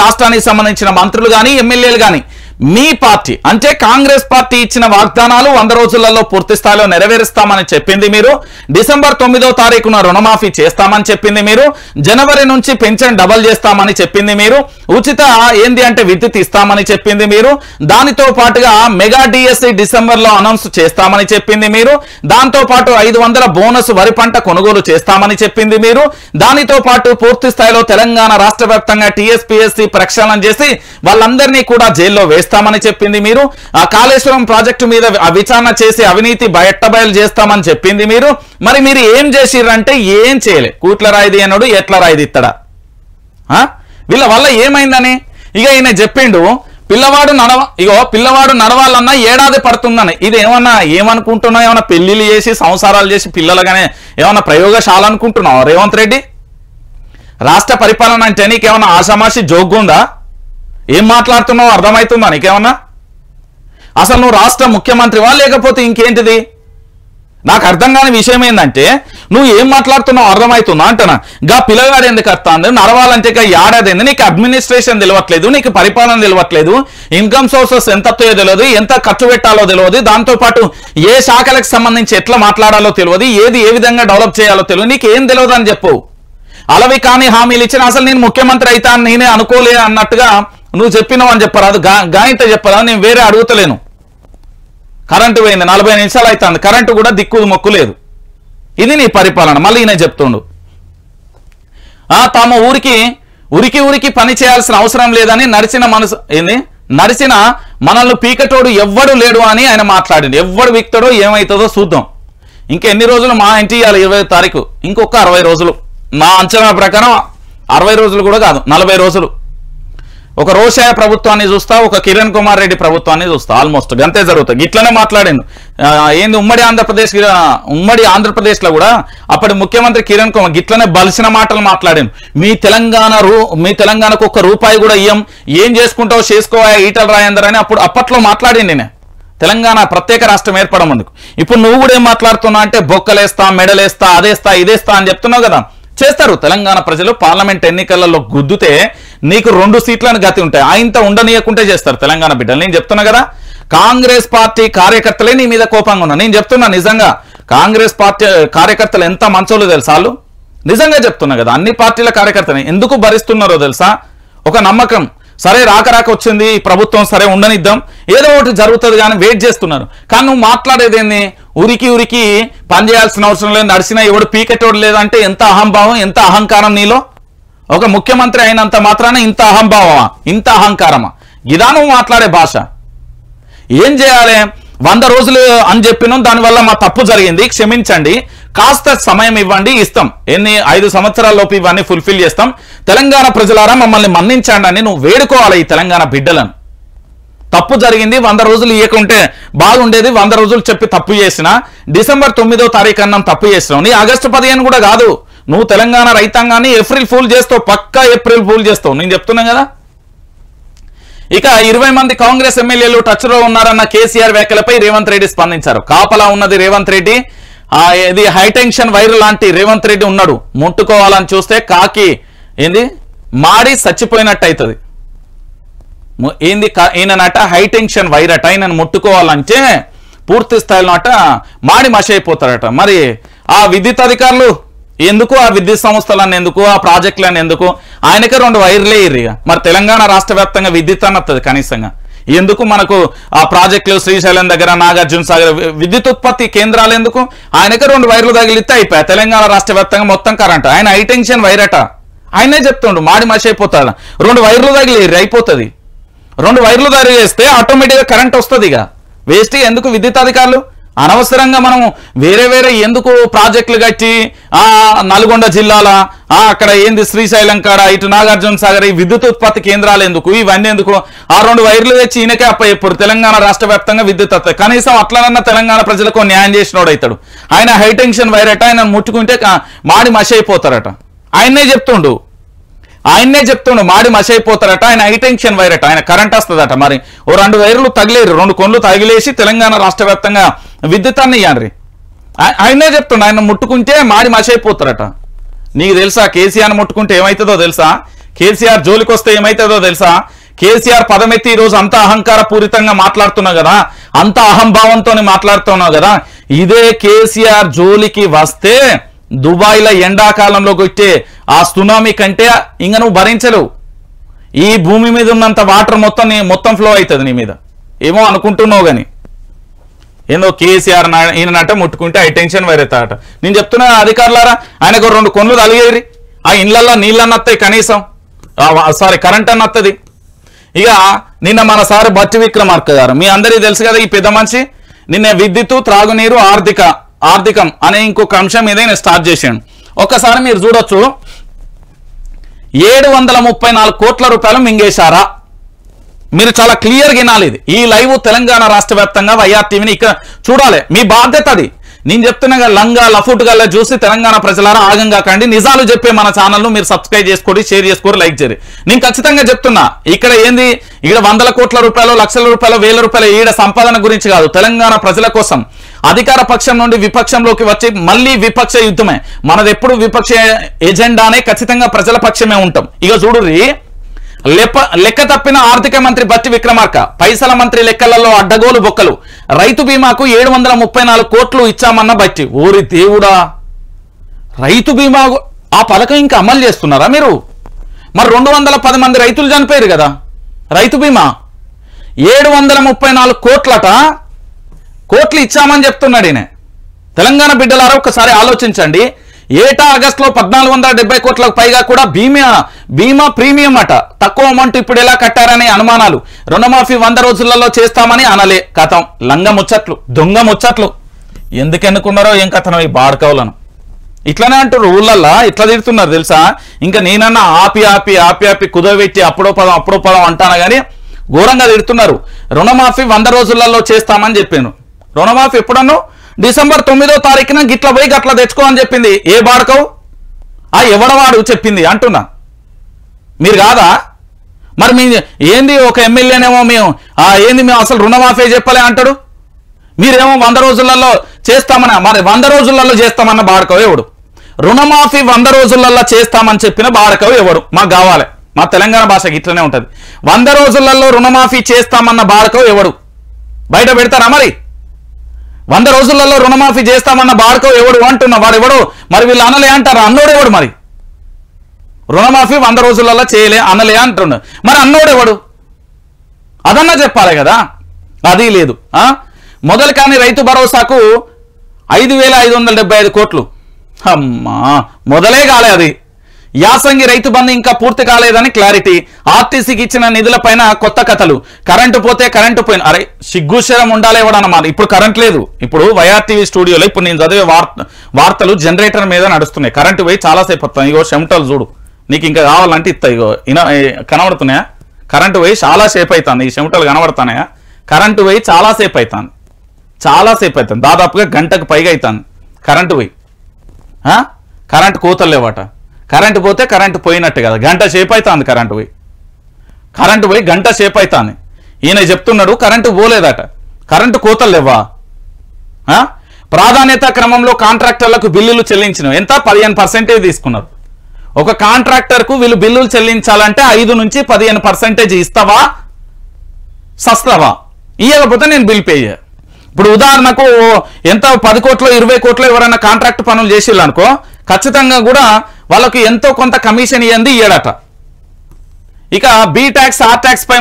రాష్ట్రానికి సంబంధించిన మంత్రులు కానీ ఎమ్మెల్యేలు కానీ మీ పార్టీ అంటే కాంగ్రెస్ పార్టీ ఇచ్చిన వాగ్దానాలు 100 రోజులలో పూర్తి స్థాయిలో నెరవేరుస్తామని చెప్పింది మీరు. డిసెంబర్ 9వ తారీఖున రుణమాఫీ చేస్తామని చెప్పింది మీరు. జనవరి నుంచి పెన్షన్ డబల్ చేస్తామని చెప్పింది మీరు. ఉచిత ఏంది అంటే విద్యుత్ ఇస్తామని చెప్పింది మీరు. దానితో పాటుగా మెగా డిఎస్సి డిసెంబర్లో అనౌన్స్ చేస్తామని చెప్పింది మీరు. దాంతో పాటు 500 బోనస్ వరి పంట కొనుగోలు చేస్తామని చెప్పింది మీరు. దానితో పాటు పూర్తి స్థాయిలో తెలంగాణ రాష్ట్ర వ్యాప్తంగా టీఎస్పీఎస్సీ ప్రక్షాళన చేసి వాళ్ళందరినీ కూడా జైల్లో వేస్తామని చెప్పింది మీరు. ఆ కాళేశ్వరం ప్రాజెక్టు మీద విచారణ చేసి అవినీతి బయటబయలు చేస్తామని చెప్పింది మీరు. మరి మీరు ఏం చేసిర్రంటే ఏం చేయలే. కూట్ల రాయిది అన్నాడు, ఎట్ల రాయిది ఇత్తడా? వీళ్ళ వల్ల ఏమైందని ఇక ఈయన చెప్పిండు, పిల్లవాడు నడవాలన్నా ఏడాది పడుతుందని. ఇది ఏమనుకుంటున్నావు? ఏమన్నా పెళ్లిళ్ళు చేసి సంసారాలు చేసి పిల్లలుగానే ఏమన్నా ప్రయోగశాల అనుకుంటున్నావు రేవంత్ రెడ్డి? రాష్ట్ర పరిపాలన అంటే నీకేమన్నా ఆషామాషి జోగ్గుందా? ఏం మాట్లాడుతున్నావు అర్థమవుతుందా నీకేమన్నా? అసలు నువ్వు రాష్ట్ర ముఖ్యమంత్రివా లేకపోతే ఇంకేంటిది? నాకు అర్థం కాని విషయం ఏంటంటే నువ్వు ఏం మాట్లాడుతున్నావు అర్థమవుతుందా అంటున్నా. గా పిల్లగాడు ఎందుకు వస్తుంది నడవాలంటే ఏడాది నీకు అడ్మినిస్ట్రేషన్ తెలియట్లేదు, నీకు పరిపాలన తెలియట్లేదు, ఇన్కమ్ సోర్సెస్ ఎంత తెలియదు, ఎంత ఖర్చు పెట్టాలో తెలియదు, దాంతోపాటు ఏ శాఖలకు సంబంధించి ఎట్లా మాట్లాడాలో తెలియదు, ఏది ఏ విధంగా డెవలప్ చేయాలో తెలియదు, నీకు ఏం తెలియదు అని చెప్పు. అలవి కానీ హామీలు ఇచ్చిన అసలు నేను ముఖ్యమంత్రి అవుతా నేనే అనుకోలే అన్నట్టుగా నువ్వు చెప్పినావు అని చెప్పరాదు. గాయంతో చెప్పరాదు, నేను వేరే అడుగుతలేను. కరెంటు పోయింది, 40 నిమిషాలు అవుతుంది, కరెంటు కూడా దిక్కు మొక్కు లేదు. ఇది నీ పరిపాలన. మళ్ళీ ఈయన చెప్తుండు తమ ఊరికి పని చేయాల్సిన అవసరం లేదని నడిచిన మనల్ని పీకటోడు ఎవ్వడు లేడు అని ఆయన మాట్లాడింది. ఎవ్వడు వీక్తాడో ఏమవుతుందో చూద్దాం. ఇంకెన్ని రోజులు మా ఇంటి 20వ తారీఖు, ఇంకొక 60 రోజులు. నా అంచనా ప్రకారం 60 రోజులు కూడా కాదు, 40 రోజులు. ఒక రోషయ్య ప్రభుత్వాన్ని చూస్తా, ఒక కిరణ్ కుమార్ రెడ్డి ప్రభుత్వాన్ని చూస్తా. ఆల్మోస్ట్ అంతే జరుగుతుంది. ఇట్లనే మాట్లాడిండు. ఏంది ఉమ్మడి ఆంధ్రప్రదేశ్లో కూడా అప్పటి ముఖ్యమంత్రి కిరణ్ కుమార్ గిట్లనే బలిసిన మాటలు మాట్లాడాను. మీ తెలంగాణకు ఒక్క రూపాయి కూడా ఇయ్యం, ఏం చేసుకుంటావు చేసుకోవా ఈటల రాజేందర్ అని అప్పట్లో మాట్లాడింది. నేను తెలంగాణ ప్రత్యేక రాష్ట్రం ఏర్పడమందుకు. ఇప్పుడు నువ్వు కూడా ఏం మాట్లాడుతున్నావు అంటే బొక్కలేస్తా, మెడలేస్తా, అదేస్తా, ఇదేస్తా అని చెప్తున్నావు కదా. చేస్తారు తెలంగాణ ప్రజలు. పార్లమెంట్ ఎన్నికలలో గుద్దుతే నీకు 2 సీట్లను గతి ఉంటాయి. ఆయనతో ఉండనీయకుంటే చేస్తారు తెలంగాణ బిడ్డలు. నేను చెప్తున్నా కదా, కాంగ్రెస్ పార్టీ కార్యకర్తలే నీ మీద కోపంగా ఉన్నా. నేను చెప్తున్నా నిజంగా కాంగ్రెస్ పార్టీ కార్యకర్తలు ఎంత మంచోళ్ళు తెలుసా వాళ్ళు. నిజంగా చెప్తున్నా కదా, అన్ని పార్టీల కార్యకర్తలు ఎందుకు భరిస్తున్నారో తెలుసా? ఒక నమ్మకం. సరే రాక వచ్చింది ప్రభుత్వం, సరే ఉండనిద్దాం, ఏదో ఒకటి జరుగుతుంది కానీ వెయిట్ చేస్తున్నారు. కానీ నువ్వు మాట్లాడేది ఏంది? ఉరికి పని చేయాల్సిన అవసరం లేదు, నడిచినా ఎవడు పీకెటోడు లేదంటే ఎంత అహంభావం, ఎంత అహంకారం నీలో. ఒక ముఖ్యమంత్రి అయినంత మాత్రాన ఇంత అహంభావమా, ఇంత అహంకారమా? ఇదా నువ్వు మాట్లాడే భాష? ఏం చేయాలి? 100 రోజులు అని చెప్పినాం, దానివల్ల మా తప్పు జరిగింది, క్షమించండి, కాస్త సమయం ఇవ్వండి, ఇస్తాం. 5 సంవత్సరాల లోపు ఇవన్నీ ఫుల్ఫిల్ చేస్తాం. తెలంగాణ ప్రజలారా మమ్మల్ని మన్నించండి అని నువ్వు వేడుకోవాలి ఈ తెలంగాణ బిడ్డలను. తప్పు జరిగింది, 100 రోజులు ఇవ్వకుంటే బాగుండేది. 100 రోజులు చెప్పి తప్పు చేసినా డిసెంబర్ 9వ తారీఖు అన్నం తప్పు చేసినావు. నీ ఆగస్టు 15 కూడా కాదు, నువ్వు తెలంగాణ రైతాంగాన్ని ఏప్రిల్ ఫూల్ చేస్తావు, పక్కా ఏప్రిల్ ఫూల్ చేస్తావు. నేను చెప్తున్నా కదా. ఇక 20 మంది కాంగ్రెస్ ఎమ్మెల్యేలు టచ్ లో ఉన్నారన్న కేసీఆర్ వ్యాఖ్యలపై రేవంత్ రెడ్డి స్పందించారు. కాపలా ఉన్నది రేవంత్ రెడ్డి. ఇది హైటెన్షన్ వైర్ లాంటి రేవంత్ రెడ్డి ఉన్నాడు. ముట్టుకోవాలని చూస్తే కాకి మాడి చచ్చిపోయినట్టు అవుతుంది. ఈయననట హైటెన్షన్ వైర్ అట. ఈయనను ముట్టుకోవాలంటే పూర్తి స్థాయిలో అట మాడి మషి అయిపోతారట. మరి ఆ విద్యుత్ అధికారులు ఎందుకు, ఆ విద్యుత్ సంస్థలన్నీ ఎందుకు, ఆ ప్రాజెక్టులన్నీ ఎందుకు? ఆయనకే 2 వైర్లే ఇరిగా. మరి తెలంగాణ రాష్ట్ర వ్యాప్తంగా విద్యుత్ అన్నది కనీసంగా ఎందుకు? మనకు ఆ ప్రాజెక్టులు శ్రీశైలం దగ్గర, నాగార్జున సాగర్ విద్యుత్ ఉత్పత్తి కేంద్రాలు ఎందుకు? ఆయనకే 2 వైర్లు తగిలితే అయిపోయా తెలంగాణ రాష్ట్ర వ్యాప్తంగా మొత్తం కరెంట్. ఆయన హైటెన్షన్ వైర్ అట. ఆయనే చెప్తుండు మాడి మషి అయిపోతాడు. 2 వైర్లు తగిలి అయిపోతుంది. 2 వైర్లు తగిలేస్తే ఆటోమేటిక్గా కరెంట్ వస్తుంది. ఇక వేస్ట్ ఎందుకు విద్యుత్ అధికారులు? అనవసరంగా మనం వేరే ఎందుకు ప్రాజెక్టులు కట్టి నల్గొండ జిల్లాల అక్కడ శ్రీశైలం కాడ, ఇటు నాగార్జున సాగర్ ఈ విద్యుత్ ఉత్పత్తి కేంద్రాలు ఎందుకు? ఇవన్నీ ఎందుకు? ఆ 2 వైర్లు తెచ్చి ఈయనకే అప్పచెప్పారు తెలంగాణ రాష్ట్ర వ్యాప్తంగా విద్యుత్ వస్తాయి. కనీసం అట్లనన్నా తెలంగాణ ప్రజలకు న్యాయం చేసినోడు అవుతాడు. ఆయన హైటెన్షన్ వైర్ అట. ఆయన ముట్టుకుంటే మాడి మషి అయిపోతారట. ఆయన్నే చెప్తుండు మాడి మషి అయిపోతారట. ఆయన హైటెన్షన్ వైర్ అట. ఆయన కరెంట్ వస్తుందట. మరి ఓ 2 వైర్లు తగిలేరు, 2 కొన్లు తగిలేసి తెలంగాణ రాష్ట్ర వ్యాప్తంగా విద్యుత్ అన్ని ఇయ్యండి. ఆయనే చెప్తుండు ఆయన ముట్టుకుంటే మాడి మషి అయిపోతారట. నీకు తెలుసా కేసీఆర్ ముట్టుకుంటే ఏమవుతుందో తెలుసా? కేసీఆర్ జోలికి వస్తే ఏమవుతుందో తెలుసా? కేసీఆర్ పదమెత్తి ఈరోజు అంత అహంకార పూరితంగా మాట్లాడుతున్నావు కదా, అంత అహంభావంతో మాట్లాడుతున్నావు కదా, ఇదే కేసీఆర్ జోలికి వస్తే దుబాయ్లో ఎండాకాలంలో కొట్టే ఆ సునామీ కంటే ఇంక నువ్వు భరించలేవు. ఈ భూమి మీద ఉన్నంత వాటర్ మొత్తం ఫ్లో అవుతుంది నీ మీద. ఏమో అనుకుంటున్నావు కానీ ఏందో కేసీఆర్ ఈయనట ముట్టుకుంటే ఐ టెన్షన్ వేరేతాట. నేను చెప్తున్నా అధికారులారా, ఆయనకు 2 కొన్లు తలిగేరి ఆ ఇళ్లల్లో నీళ్ళన్న వస్తాయి, కనీసం కరెంట్ అన్న వస్తుంది. ఇక నిన్న మన సార్ బట్టి విక్రమార్క గారు, మీ అందరికీ తెలుసు కదా ఈ పెద్ద మనిషి, నిన్న విద్యుత్, త్రాగునీరు, ఆర్థికం అనే ఇంకొక అంశం మీద నేను స్టార్ట్ చేశాను. ఒక్కసారి మీరు చూడొచ్చు, 734 కోట్ల రూపాయలు మింగేశారా? మీరు చాలా క్లియర్గా వినాలి. ఈ లైవ్ తెలంగాణ రాష్ట్ర వ్యాప్తంగా వైఆర్టీవీని ఇక్కడ చూడాలి, మీ బాధ్యత అది. నేను చెప్తున్నా లంగా లఫుట్ గల్లా చూసి తెలంగాణ ప్రజలారా ఆగంగా కండి. నిజాలు చెప్పే మన ఛానల్ను మీరు సబ్స్క్రైబ్ చేసుకోండి, షేర్ చేసుకోండి, లైక్ చేయరు. నేను ఖచ్చితంగా చెప్తున్నా, ఇక్కడ ఏంది, ఇక్కడ 100 కోట్ల రూపాయలు, లక్షల రూపాయలు, 1000 రూపాయలు ఈడ సంపాదన గురించి కాదు, తెలంగాణ ప్రజల కోసం. అధికార పక్షం నుండి విపక్షంలోకి వచ్చి మళ్ళీ విపక్ష యుద్ధమే మనది. ఎప్పుడు విపక్ష ఎజెండానే, ఖచ్చితంగా ప్రజల పక్షమే ఉంటాం. ఇక చూడుర్రి, లెక్క తప్పిన ఆర్థిక మంత్రి బట్టి విక్రమార్క, పైసల మంత్రి లెక్కలలో అడ్డగోలు బొక్కలు. రైతు బీమాకు 734 కోట్లు ఇచ్చామన్న బట్టి, ఓరి దేవుడా, రైతు బీమా ఆ పథకం ఇంకా అమలు చేస్తున్నారా మీరు? మరి 210 మంది రైతులు చనిపోయారు కదా, రైతు బీమా 734 కోట్లు ఇచ్చామని చెప్తున్నాడు ఈయన. తెలంగాణ బిడ్డలారా ఒక్కసారి ఆలోచించండి. ఏటా ఆగస్టులో 1470 కోట్లకు పైగా కూడా బీమా ప్రీమియం అట. తక్కువ అమౌంట్ ఇప్పుడు ఎలా కట్టారనే అనుమానాలు. రుణమాఫీ 100 రోజులలో చేస్తామని అనలే. కథం లంగ ముచ్చట్లు, దొంగ ముచ్చట్లు. ఎందుకు ఎన్నుకున్నారో ఏం కథనం ఈ బాడకవులను. ఇట్లనే అంటారు ఊళ్ళల్లా, ఇట్లా తిడుతున్నారు తెలుసా. ఇంకా నేనన్నా ఆపి కుదవెట్టి అప్పుడో పదం అంటాను కానీ ఘోరంగా తిడుతున్నారు. రుణమాఫీ 100 రోజులలో చేస్తామని చెప్పాను. రుణమాఫీ ఎప్పుడన్నా డిసెంబర్ 9వ తారీఖున గిట్ల పోయి గట్ల తెచ్చుకో అని చెప్పింది. ఏ బాడకవు? ఆ ఎవడవాడు చెప్పింది అంటున్నా, మీరు కాదా? మరి మీ ఏంది, ఒక ఎమ్మెల్యేనేమో మేము అసలు రుణమాఫీ చెప్పలే అంటాడు. మీరేమో 100 రోజులలో చేస్తామని, మరి 100 రోజులలో చేస్తామన్న బాడకవు ఎవడు? రుణమాఫీ 100 రోజులలో చేస్తామని చెప్పిన బాడకవు ఎవడు? మాకు కావాలి. మా తెలంగాణ భాషకి ఇట్లనే ఉంటుంది. 100 రోజులలో రుణమాఫీ చేస్తామన్న బాడకవు ఎవడు? బయట పెడతారా? మరి 100 రోజులలో రుణమాఫీ చేస్తామన్న బాడకవు ఎవడు అంటున్నా, వాడు ఎవడు? మరి వీళ్ళు అనలే అంటారా? అన్నోడు ఎవడు? మరి రుణమాఫీ 100 రోజులలో చేయలే అనలే అంటున్నా, మరి అన్నోడు ఎవడు? అదన్నా చెప్పాలి కదా, అది లేదు. మొదలు కానీ రైతు భరోసాకు 5575 కోట్లు. అమ్మా, మొదలే కాలే అది. యాసంగి రైతు బంధు ఇంకా పూర్తి కాలేదని క్లారిటీ. ఆర్టీసీకి ఇచ్చిన నిధులపైన కొత్త కథలు. కరెంటు పోతే కరెంటు పోయిన, అరే సిగ్గుశరం ఉండాలి ఎవడన్నమాట. ఇప్పుడు కరెంట్ లేదు. ఇప్పుడు వైఆర్టీవీ స్టూడియోలో ఇప్పుడు నేను చదివే వార్తలు జనరేటర్ మీద నడుస్తున్నాయి. కరెంటు పోయి చాలాసేపు వస్తాయి. ఇగో చెమటలు చూడు, నీకు ఇంకా కావాలంటే ఇస్తా. ఇగో కనబడుతున్నాయా? కరెంటు పోయి చాలాసేపు అవుతుంది. ఈ చెమటలు కనబడుతున్నాయా? కరెంటు పోయి చాలాసేపు అవుతుంది, దాదాపుగా గంటకు పైగా అవుతుంది కరెంటు పోయి. కరెంటు కోతలు లేవట. కరెంటు పోతే కరెంటు పోయినట్టు కదా, గంట సేపు అవుతుంది కరెంటు పోయి గంట సేపు అవుతుంది. ఈయన చెప్తున్నాడు కరెంటు పోలేదట, కరెంటు కోతలు లేవా? ప్రాధాన్యత క్రమంలో కాంట్రాక్టర్లకు బిల్లులు చెల్లించినవి ఎంత? 15% తీసుకున్నారు. ఒక కాంట్రాక్టర్కు వీళ్ళు బిల్లులు చెల్లించాలంటే 5 నుంచి 15% ఇస్తావా సస్తావా? ఇవ్వకపోతే నేను బిల్ పే చేయ. ఇప్పుడు ఉదాహరణకు ఎంత 10 కోట్లు 20 కోట్లు ఎవరైనా కాంట్రాక్ట్ పనులు చేసిళ్ళు అనుకో, ఖచ్చితంగా కూడా వాళ్ళకి ఎంతో కొంత కమిషన్ ఇవ్వండి ఇయ్యడట. ఇక బి ట్యాక్స్ ఆర్ ట్యాక్స్ పై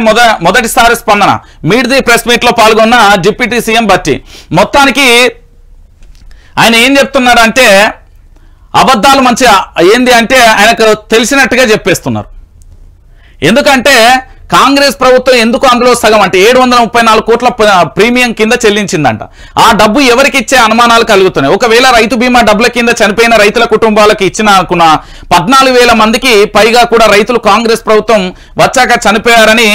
మొదటిసారి స్పందన. మీట్ ది ప్రెస్ మీట్ లో పాల్గొన్న డిప్యూటీ సీఎం బట్టి. మొత్తానికి ఆయన ఏం చెప్తున్నాడంటే అబద్ధాలు మంచిగా ఏంది అంటే ఆయనకు తెలిసినట్టుగా చెప్పేస్తున్నారు. ఎందుకంటే కాంగ్రెస్ ప్రభుత్వం ఎందుకు అందులో సగం అంటే 734 కోట్ల ప్రీమియం కింద చెల్లించిందంట. ఆ డబ్బు ఎవరికి ఇచ్చే అనుమానాలు కలుగుతున్నాయి. ఒకవేళ రైతు బీమా డబ్బుల కింద చనిపోయిన రైతుల కుటుంబాలకు ఇచ్చిన అనుకున్న 14,000 మందికి పైగా కూడా రైతులు కాంగ్రెస్ ప్రభుత్వం వచ్చాక చనిపోయారని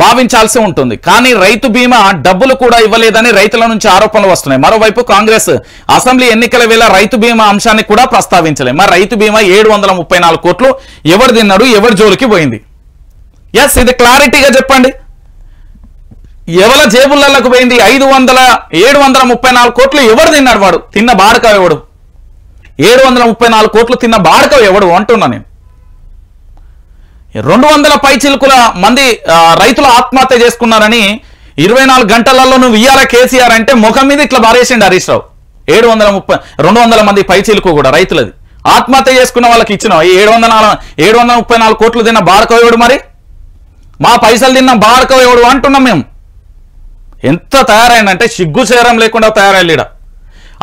భావించాల్సి ఉంటుంది. కానీ రైతు బీమా డబ్బులు కూడా ఇవ్వలేదని రైతుల నుంచి ఆరోపణలు వస్తున్నాయి. మరోవైపు కాంగ్రెస్ అసెంబ్లీ ఎన్నికల వేళ రైతు బీమా అంశాన్ని కూడా ప్రస్తావించలేదు. మరి రైతు బీమా 734 కోట్లు ఎవరు తిన్నాడు, ఎవరి జోలికి పోయింది? ఎస్, ఇది క్లారిటీగా చెప్పండి. ఎవరి జేబులకు పోయింది? 734 కోట్లు ఎవరు తిన్నాడు? వాడు తిన్న బాడక ఎవడు? 734 కోట్లు తిన్న బాడక ఎవడు అంటున్నా నేను. 200 పైచిలుకుల మంది రైతులు ఆత్మహత్య చేసుకున్నారని 24 గంటలలో నువ్వు ఇయ్యాల కేసీఆర్ అంటే ముఖం మీద ఇట్లా బారేసిండు హరీష్ రావు. 200 మంది పైచిలుకు కూడా రైతులది ఆత్మహత్య చేసుకున్న వాళ్ళకి ఇచ్చినావు. 734 కోట్లు తిన్న బాడకవేవుడు, మరి మా పైసలు తిన్న బాడకవేవుడు అంటున్నాం మేము. ఎంత తయారైందంటే సిగ్గు చేరం లేకుండా తయారైలీడ.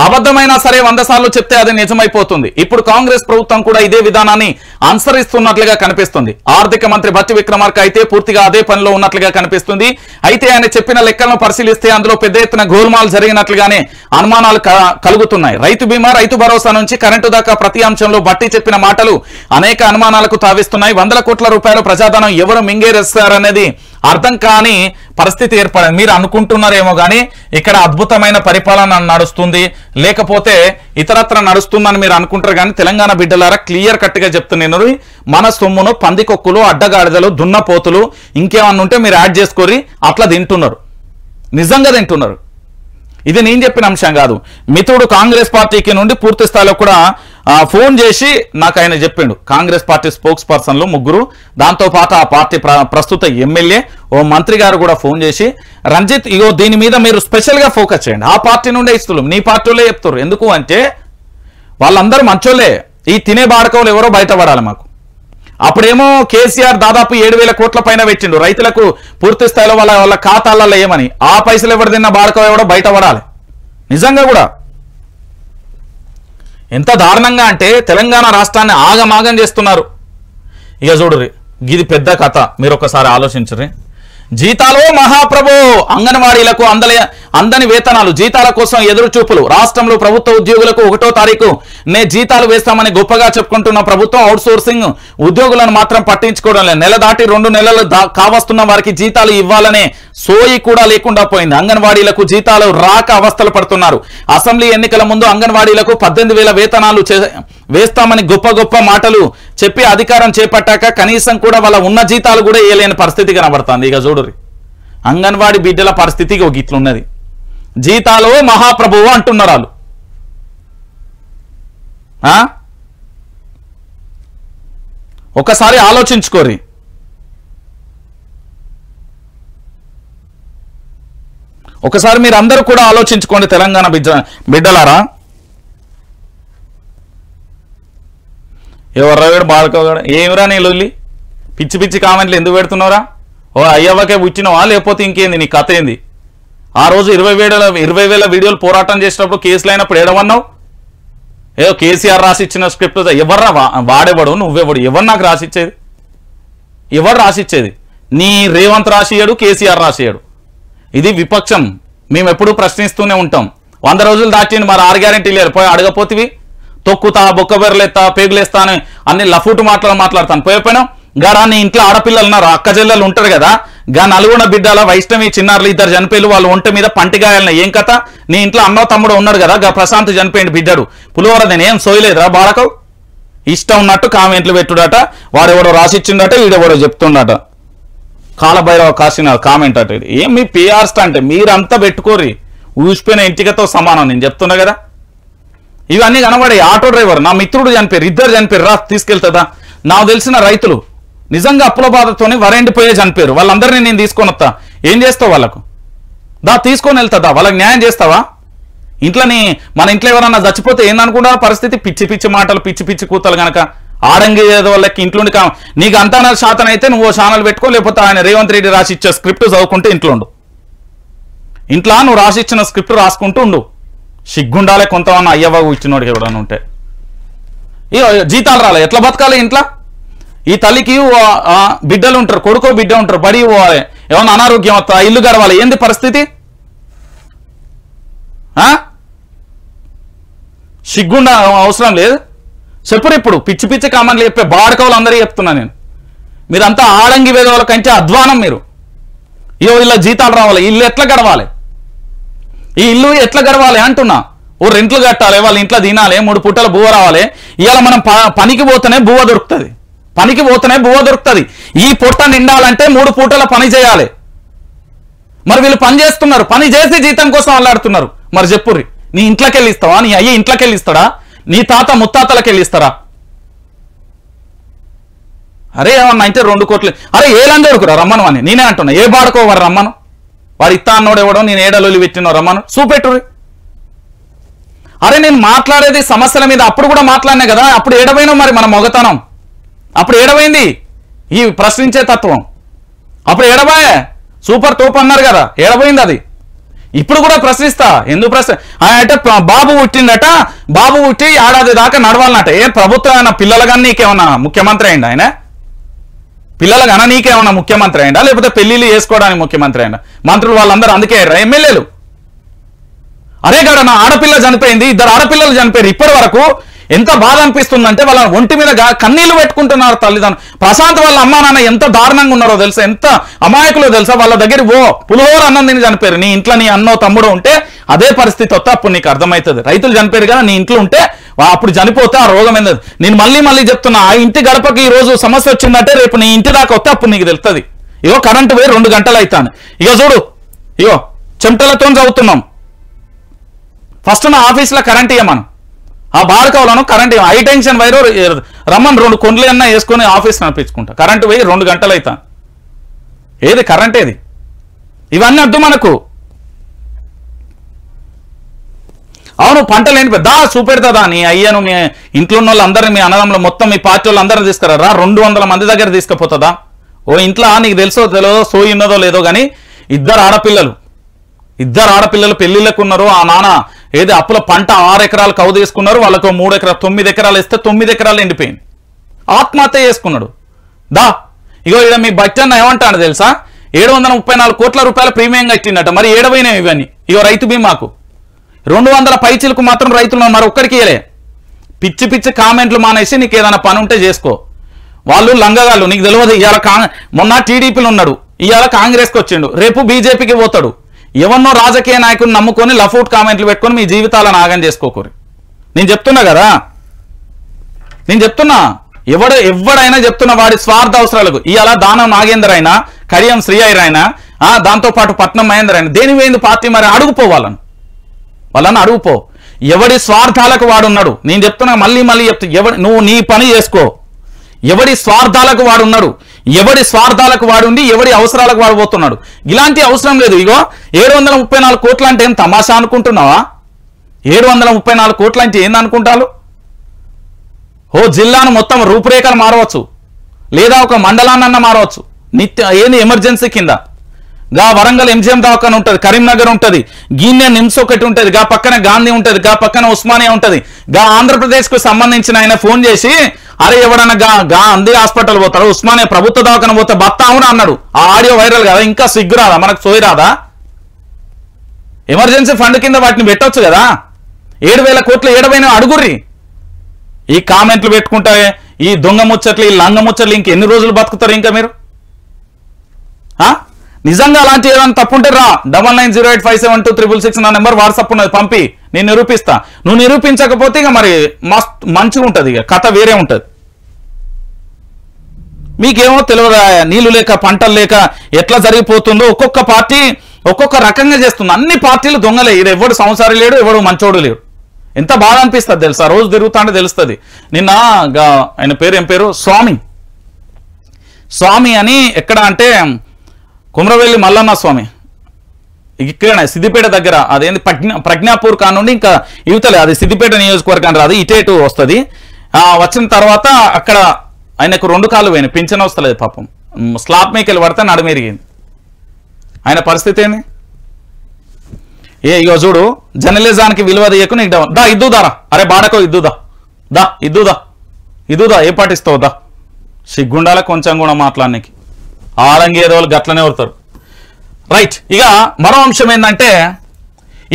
అబద్ధమైనా సరే 100 సార్లు చెప్తే అది నిజమైపోతుంది. ఇప్పుడు కాంగ్రెస్ ప్రభుత్వం కూడా ఇదే విధానాన్ని అనుసరిస్తున్నట్లుగా కనిపిస్తుంది. ఆర్థిక మంత్రి బట్టి విక్రమార్క అయితే పూర్తిగా అదే పనిలో ఉన్నట్లుగా కనిపిస్తుంది. అయితే ఆయన చెప్పిన లెక్కలను పరిశీలిస్తే అందులో పెద్ద ఎత్తున గోల్మాల్ జరిగినట్లుగానే అనుమానాలు కలుగుతున్నాయి. రైతు బీమా, రైతు భరోసా నుంచి కరెంటు దాకా ప్రతి అంశంలో బట్టి చెప్పిన మాటలు అనేక అనుమానాలకు తావిస్తున్నాయి. 100 కోట్ల రూపాయల ప్రజాధనం ఎవరు మింగేరేస్తారనేది అర్థం కాని పరిస్థితి ఏర్పడింది. మీరు అనుకుంటున్నారేమో కానీ ఇక్కడ అద్భుతమైన పరిపాలన నడుస్తుంది, లేకపోతే ఇతరత్ర నడుస్తుందని మీరు అనుకుంటారు. కానీ తెలంగాణ బిడ్డలారా క్లియర్ కట్ గా చెప్తున్నాను, మన సొమ్మును పందికొక్కులు, అడ్డగాడిదలు, దున్నపోతులు ఇంకేమన్నా ఉంటే మీరు యాడ్ చేసుకోరి అట్లా తింటున్నారు. నిజంగా తింటున్నారు. ఇది నేను చెప్పిన అంశం కాదు. మిత్రుడు కాంగ్రెస్ పార్టీకి నుండి పూర్తి స్థాయిలో కూడా ఫోన్ చేసి నాకు ఆయన చెప్పిండు. కాంగ్రెస్ పార్టీ స్పోక్స్ పర్సన్లు 3, దాంతోపాటు ఆ పార్టీ ప్రస్తుత ఎమ్మెల్యే, ఓ మంత్రి గారు కూడా ఫోన్ చేసి, రంజిత్ ఇగో దీని మీద మీరు స్పెషల్గా ఫోకస్ చేయండి. ఆ పార్టీ నుండే ఇస్తున్నారు, నీ పార్టీలే చెప్తారు. ఎందుకు అంటే వాళ్ళందరూ మంచోళ్ళే, ఈ తినే బాడకవులు ఎవరో బయటపడాలి మాకు. అప్పుడేమో కేసీఆర్ దాదాపు 7,000 కోట్ల పైన పెట్టిండు రైతులకు పూర్తి స్థాయిలో వాళ్ళ ఖాతాలలో ఏమని. ఆ పైసలు ఎవరు తిన్న బాడకం ఎవడో బయటపడాలి. నిజంగా కూడా ఎంత దారుణంగా అంటే తెలంగాణ రాష్ట్రాన్ని ఆగమాగం చేస్తున్నారు. ఇక చూడుర్రి, ఇది పెద్ద కథ, మీరు ఒకసారి ఆలోచించరు. జీతాలు మహాప్రభు, అంగన్వాడీలకు అందని వేతనాలు, జీతాల కోసం ఎదురు చూపులు. రాష్ట్రంలో ప్రభుత్వ ఉద్యోగులకు 1వ తారీఖు జీతాలు వేస్తామని గొప్పగా చెప్పుకుంటున్న ప్రభుత్వం అవుట్ సోర్సింగ్ ఉద్యోగులను మాత్రం పట్టించుకోవడం లేదు. నెల దాటి 2 నెలలు కావస్తున్న వారికి జీతాలు ఇవ్వాలనే సోయి కూడా లేకుండా పోయింది. అంగన్వాడీలకు జీతాలు రాక అవస్థలు పడుతున్నారు. అసెంబ్లీ ఎన్నికల ముందు అంగన్వాడీలకు 18,000 వేతనాలు వేస్తామని గొప్ప మాటలు చెప్పి అధికారం చేపట్టాక కనీసం కూడా వాళ్ళ ఉన్న జీతాలు కూడా వేయలేని పరిస్థితి కనబడుతుంది. ఇక చూడుర్రి, అంగన్వాడీ బిడ్డల పరిస్థితికి ఒక ఇట్లున్నది. జీతాలు మహాప్రభువు అంటున్నారు వాళ్ళు. ఒకసారి ఆలోచించుకోరి. ఒకసారి మీరు అందరూ కూడా ఆలోచించుకోండి తెలంగాణ బిడ్డలారా. ఎవర్రా బాడుకోగాడు, ఏమిరా నీ లొల్లి, పిచ్చి కామెంట్లు ఎందుకు పెడుతున్నారా? ఓ అయ్యవ్వకే పుచ్చినవా లేకపోతే ఇంకేంది నీ కథ ఏంది? ఆ రోజు 20,000 వీడియోలు పోరాటం చేసినప్పుడు కేసులు అయినప్పుడు ఏడవన్నావు? ఏదో కేసీఆర్ రాసిచ్చిన స్క్రిప్ట్ ఎవర్రా వాడేవాడు, నువ్వేవాడు, ఎవరు నాకు రాసిచ్చేది? ఎవరు రాసిచ్చేది? నీ రేవంత్ రాసియాడు, కేసీఆర్ రాసియాడు. ఇది విపక్షం, మేము ఎప్పుడూ ప్రశ్నిస్తూనే ఉంటాం. 100 రోజులు దాటింది, మరి 6 గ్యారెంటీలు లేరు. పోయి అడగపోతివి, తొక్కుతా, బొక్కబెర్రలేస్తా, పేగులేస్తా అని అన్ని లఫూటు మాట్లాడతాను. పోయిపోయినా గారా నీ ఇంట్లో ఆడపిల్లలు ఉన్నారు, అక్క చెల్లెలు ఉంటారు కదా, గా నలుగున బిడ్డల వైష్ణవి చిన్నారులు 2 చనిపోయి వాళ్ళ ఒంట మీద పంటిగాయాలన. ఏం కథ? నీ ఇంట్లో అన్నో తమ్ముడు ఉన్నాడు కదా, గా ప్రశాంత్ చనిపోయింది బిడ్డడు పులిహోర, నేనేం సోయలేదురా బాడకవు. ఇష్టం ఉన్నట్టు కామెంట్లు పెట్టుడట, వాడెవడో రాసిచ్చిండట, వీడెవడో చెప్తుండట. కాలభైరవ కాసిన కామెంట్ అట. ఏం మీ పిఆర్ స్టంట్, మీరంతా పెట్టుకోర్రి, ఊసిపోయిన ఇంటికతో సమానం. నేను చెప్తున్నా కదా, ఇవన్నీ కనబడే. ఆటో డ్రైవర్ నా మిత్రుడు చనిపోయారు, 2 చనిపోయారు, రా తీసుకెళ్తుందా? నాకు తెలిసిన రైతులు నిజంగా అప్పుల బాధతోనే వరెండిపోయే చనిపోయారు. వాళ్ళందరినీ నేను తీసుకొని వస్తా, ఏం చేస్తావు వాళ్ళకు? తీసుకొని వెళ్తుందా? వాళ్ళకి న్యాయం చేస్తావా? మన ఇంట్లో ఎవరన్నా చచ్చిపోతే ఏందనుకుంటారు పరిస్థితి? పిచ్చి మాటలు, పిచ్చి కూతలు కనుక ఆడంగి వాళ్ళకి ఇంట్లోండి నీకు అంతా శాతం అయితే నువ్వు ఛానల్ పెట్టుకో, లేకపోతే ఆయన రేవంత్ రెడ్డి రాసిచ్చే స్క్రిప్ట్ చదువుకుంటూ ఇంట్లో ఉండు. ఇంట్లో నువ్వు రాసిచ్చిన స్క్రిప్ట్ రాసుకుంటూ ఉండు. సిగ్గుండాలే కొంతమంది అయ్యవ్వ ఇచ్చినోడికి ఎవడన్నా ఉంటే. జీతాలు రాలే, ఎట్లా బతకాలి ఇంట్లో? ఈ తల్లికి బిడ్డలు ఉంటారు, కొడుకో బిడ్డ ఉంటారు, బడి పోవాలి, ఏమన్నా అనారోగ్యం వస్తా, ఇల్లు గడవాలి. ఏంది పరిస్థితి? సిగ్గుండ అవసరం లేదు. చెప్పురు ఇప్పుడు పిచ్చి కామెంట్లు చెప్పే బాడకవులు అందరూ చెప్తున్నా నేను. మీరంతా ఆడంగి వేదవుల కంటే అధ్వానం మీరు. ఇలా జీతాలు రావాలి, ఇల్లు ఎట్లా గడవాలి? ఈ ఇల్లు ఎట్లా గడవాలి అంటున్నా. ఓ రెంట్లు కట్టాలి, వాళ్ళ ఇంట్లో తినాలి, 3 పూటలు బువ్వ రావాలి. ఇవాళ మనం పనికి పోతేనే బువ్వ దొరుకుతుంది. ఈ పొట్ట నిండాలంటే 3 పూటల పని చేయాలి. మరి వీళ్ళు పని చేస్తున్నారు, పని చేసి జీతం కోసం అల్లాడుతున్నారు. మరి చెప్పుర్రి, నీ ఇంట్లోకి వెళ్ళిస్తావా? నీ అయ్యి ఇంట్లోకి వెళ్ళిస్తాడా? నీ తాత ముత్తాతలకు వెళ్ళిస్తారా? అరే ఏమన్నా అంటే 2 కోట్లు, అరే ఏ లంజోడుకురా రమ్మను అని నేనే అంటున్నా. ఏ బాడుకో వాడు రమ్మను, వాడు ఇత్తా అన్నోడు ఎవడో, నేను ఏడలోలి పెట్టినో రమ్మను, చూపెట్టుర్రి. అరే నేను మాట్లాడేది సమస్యల మీద, అప్పుడు కూడా మాట్లాడినా కదా, అప్పుడు ఏడవైనా మరి మన మొగతనం, అప్పుడు ఏడవైంది ఈ ప్రశ్నించే తత్వం, అప్పుడు ఏడబాయే సూపర్ తోపు అన్నారు కదా, ఏడబోయింది అది. ఇప్పుడు కూడా ప్రశ్నిస్తా, ఎందుకు అంటే బాబు పుట్టిందట, బాబు పుట్టి ఏడాది దాకా నడవాలన్నట. ఏ ప్రభుత్వం అయినా పిల్లలుగానే నీకేమన్నా ముఖ్యమంత్రి అయిందా? ఆయన పిల్లలుగానా నీకేమన్నా ముఖ్యమంత్రి అయిందా, లేకపోతే పెళ్లిళ్ళు చేసుకోవడానికి ముఖ్యమంత్రి అయినా? మంత్రులు వాళ్ళందరూ అందుకే ఎమ్మెల్యేలు. అరే గడ నా ఆడపిల్ల చనిపోయింది, 2 ఆడపిల్లలు చనిపోయారు. ఇప్పటి వరకు ఎంత బాధ అనిపిస్తుందంటే వాళ్ళ ఒంటి మీద కన్నీళ్లు పెట్టుకుంటున్నారు తల్లిదండ్రులు. ప్రశాంత్ వాళ్ళ అమ్మా నాన్న ఎంత దారుణంగా ఉన్నారో తెలుసా, ఎంత అమాయకులో తెలుసా. వాళ్ళ దగ్గర పులిహోర అన్నం తిని చనిపోయారు. నీ ఇంట్లో నీ అన్నో తమ్ముడో ఉంటే అదే పరిస్థితి వస్తే అప్పుడు నీకు అర్థమవుతుంది. రైతులు చనిపోయారు కదా, నీ ఇంట్లో ఉంటే అప్పుడు చనిపోతే ఆ రోగం ఏంది. నేను మళ్ళీ చెప్తున్నా, ఆ ఇంటి గడపకి ఈ రోజు సమస్య వచ్చిందంటే రేపు నీ ఇంటి దాకా వస్తే అప్పుడు నీకు తెలుస్తుంది. ఇగో కరెంటు పోయి 2 గంటలు అవుతాను. ఇగో చూడు, ఇగో చెమటలతో చదువుతున్నాం. ఫస్ట్ నా ఆఫీస్లో కరెంట్ ఇవ్వమను, ఆ బాడుకోవాలను కరెంట్ ఇవ్వ, హై టెన్షన్ వైరు రమ్మని 2 కొండ్లు అన్నా వేసుకొని ఆఫీస్ నడిపించుకుంటా. కరెంటు పోయి 2 గంటలు అవుతాను. ఏది కరెంట్ ఏది? ఇవన్నీ వద్దు మనకు. అవును పంటలు ఏంటి పెద్ద చూపెడతా, నీ అయ్యను మీ ఇంట్లో ఉన్న వాళ్ళందరినీ, మీ అన్నదమ్ములు మొత్తం మీ పార్టీ వాళ్ళందరినీ తీసుకురా, 200 మంది దగ్గర తీసుకుపోతుందా? ఓ ఇంట్లో నీకు తెలుసో తెలియదో, సోయి ఉన్నదో లేదో కానీ 2 ఆడపిల్లలు పెళ్లిళ్ళకు ఉన్నారు. ఆ నాన్న ఏది అప్పుల పంట 6 ఎకరాలు కౌలు తీసుకున్నారు, వాళ్ళకు 3 ఎకరాలు 9 ఎకరాలు ఇస్తే 9 ఎకరాలు ఎండిపోయింది. ఆత్మహత్య చేసుకున్నాడు. ఇగో ఇక్కడ మీ బట్టన్న ఏమంటాడు తెలుసా, 734 కోట్ల రూపాయల ప్రీమియం కట్టిండట. మరి ఏడవైనవి ఇవన్నీ. ఇగో రైతు బీమాకు 200 పైచీలకు మాత్రం రైతులు మరి ఒక్కడికి ఇయలే. పిచ్చి కామెంట్లు మానేసి నీకు ఏదైనా పని ఉంటే చేసుకో. వాళ్ళు లంగగాళ్ళు, నీకు తెలియదు. ఇవాళ మొన్న టీడీపీలో ఉన్నాడు, ఇవాళ కాంగ్రెస్కి వచ్చిండు, రేపు బీజేపీకి పోతాడు. ఎవరినో రాజకీయ నాయకుని నమ్ముకొని లఫూట్ కామెంట్లు పెట్టుకొని మీ జీవితాలను ఆగం చేసుకోకూరి. నేను చెప్తున్నా కదా, నేను చెప్తున్నా, ఎవడైనా చెప్తున్నా వాడి స్వార్థ అవసరాలకు. ఇవాళ దానం నాగేందర్ అయినా, కడియం శ్రీ అయినా, దాంతోపాటు పట్నం మహేందర్ అయినా దేని పోయింది పార్టీ? మరి అడుగుపో వాళ్ళని అడుగుపో. ఎవడి స్వార్థాలకు వాడున్నాడు. నేను చెప్తున్నా, మళ్ళీ చెప్తా, నువ్వు నీ పని చేసుకో. ఎవడి స్వార్థాలకు వాడున్నాడు, ఎవడి స్వార్థాలకు వాడుండి ఎవడి అవసరాలకు వాడిపోతున్నాడు. ఇలాంటి అవసరం లేదు. ఇగో 734 కోట్లు అంటే ఏం తమాషా అనుకుంటున్నావా? 734 కోట్లు అంటే ఏందనుకుంటారు? ఓ జిల్లాను మొత్తం రూపురేఖలు మారవచ్చు, లేదా ఒక మండలాన్నన్నా మారవచ్చు. ఏంది ఎమర్జెన్సీ కింద. గా వరంగల్ ఎంజిఎం దవాఖాన ఉంటుంది, కరీంనగర్ ఉంటుంది, గీన్య నిమ్స్ ఒకటి ఉంటుంది, గా పక్కన గాంధీ ఉంటుంది, గా పక్కన ఉస్మానియా ఉంటుంది. గా ఆంధ్రప్రదేశ్కు సంబంధించిన ఆయన ఫోన్ చేసి, అరే ఎవడన్నా గా అంది హాస్పిటల్ పోతాడు, ఉస్మానియా ప్రభుత్వ దవాఖాన పోతే బత్తా అవునా అన్నాడు. ఆ ఆడియో వైరల్ కదా, ఇంకా సిగ్గు రాదా మనకు, సోయి రాదా? ఎమర్జెన్సీ ఫండ్ కింద వాటిని పెట్టొచ్చు కదా. 7,000 కోట్లు ఏడవైనా అడుగుర్రి. ఈ కామెంట్లు పెట్టుకుంటే ఈ దొంగ ముచ్చట్లు, ఈ లంగ ముచ్చట్లు ఇంకెన్ని రోజులు బతుకుతారు ఇంకా మీరు? నిజంగా అలాంటి ఏదైనా తప్పుంటే రా, 9908572666 నా నెంబర్ వాట్సాప్ ఉన్నది, పంపి నేను నిరూపిస్తా. నువ్వు నిరూపించకపోతే ఇక మరి మంచిగా ఉంటుంది, ఇక కథ వేరే ఉంటుంది. మీకేమో తెలియదా, నీళ్లు లేక పంటలు లేక ఎట్లా జరిగిపోతుందో. ఒక్కొక్క పార్టీ ఒక్కొక్క రకంగా చేస్తుంది. అన్ని పార్టీలు దొంగలే. ఇది ఎవడు సంసారి లేడు, ఎవడు మంచోడు లేడు. ఎంత బాధ అనిపిస్తుంది తెలుసా, రోజు తిరుగుతా అంటే తెలుస్తుంది. నిన్న ఆయన ఏం పేరు స్వామి అని, ఎక్కడ అంటే కుమ్రవెల్లి మల్లన్న స్వామి, ఇక్కడ సిద్దిపేట దగ్గర. అదేంటి ప్రజ్ఞాపూర్ కానుండి ఇంకా యువతలే, అది సిద్దిపేట నియోజకవర్గాన్ని రాదు, ఇటేటు వస్తుంది. వచ్చిన తర్వాత అక్కడ ఆయనకు 2 కాళ్ళు పోయినాయి, పింఛన్ వస్తలేదు పాపం. స్లాబ్ మీకెళ్ళి పడితే నడుమెరిగింది. ఆయన పరిస్థితి ఏంది? ఇగో చూడు, జర్నలిజానికి విలువ తీయకు. నీకు ఇద్దుదారా, అరే బాడకో ఇద్దుదా ఏ పాటిస్తావు? సిగ్గుండాల కొంచెం కూడా మాట్లాడడానికి. ఆడంగి ఏదో వాళ్ళు గట్లనే వస్తారు. రైట్. ఇక మరో అంశం ఏంటంటే,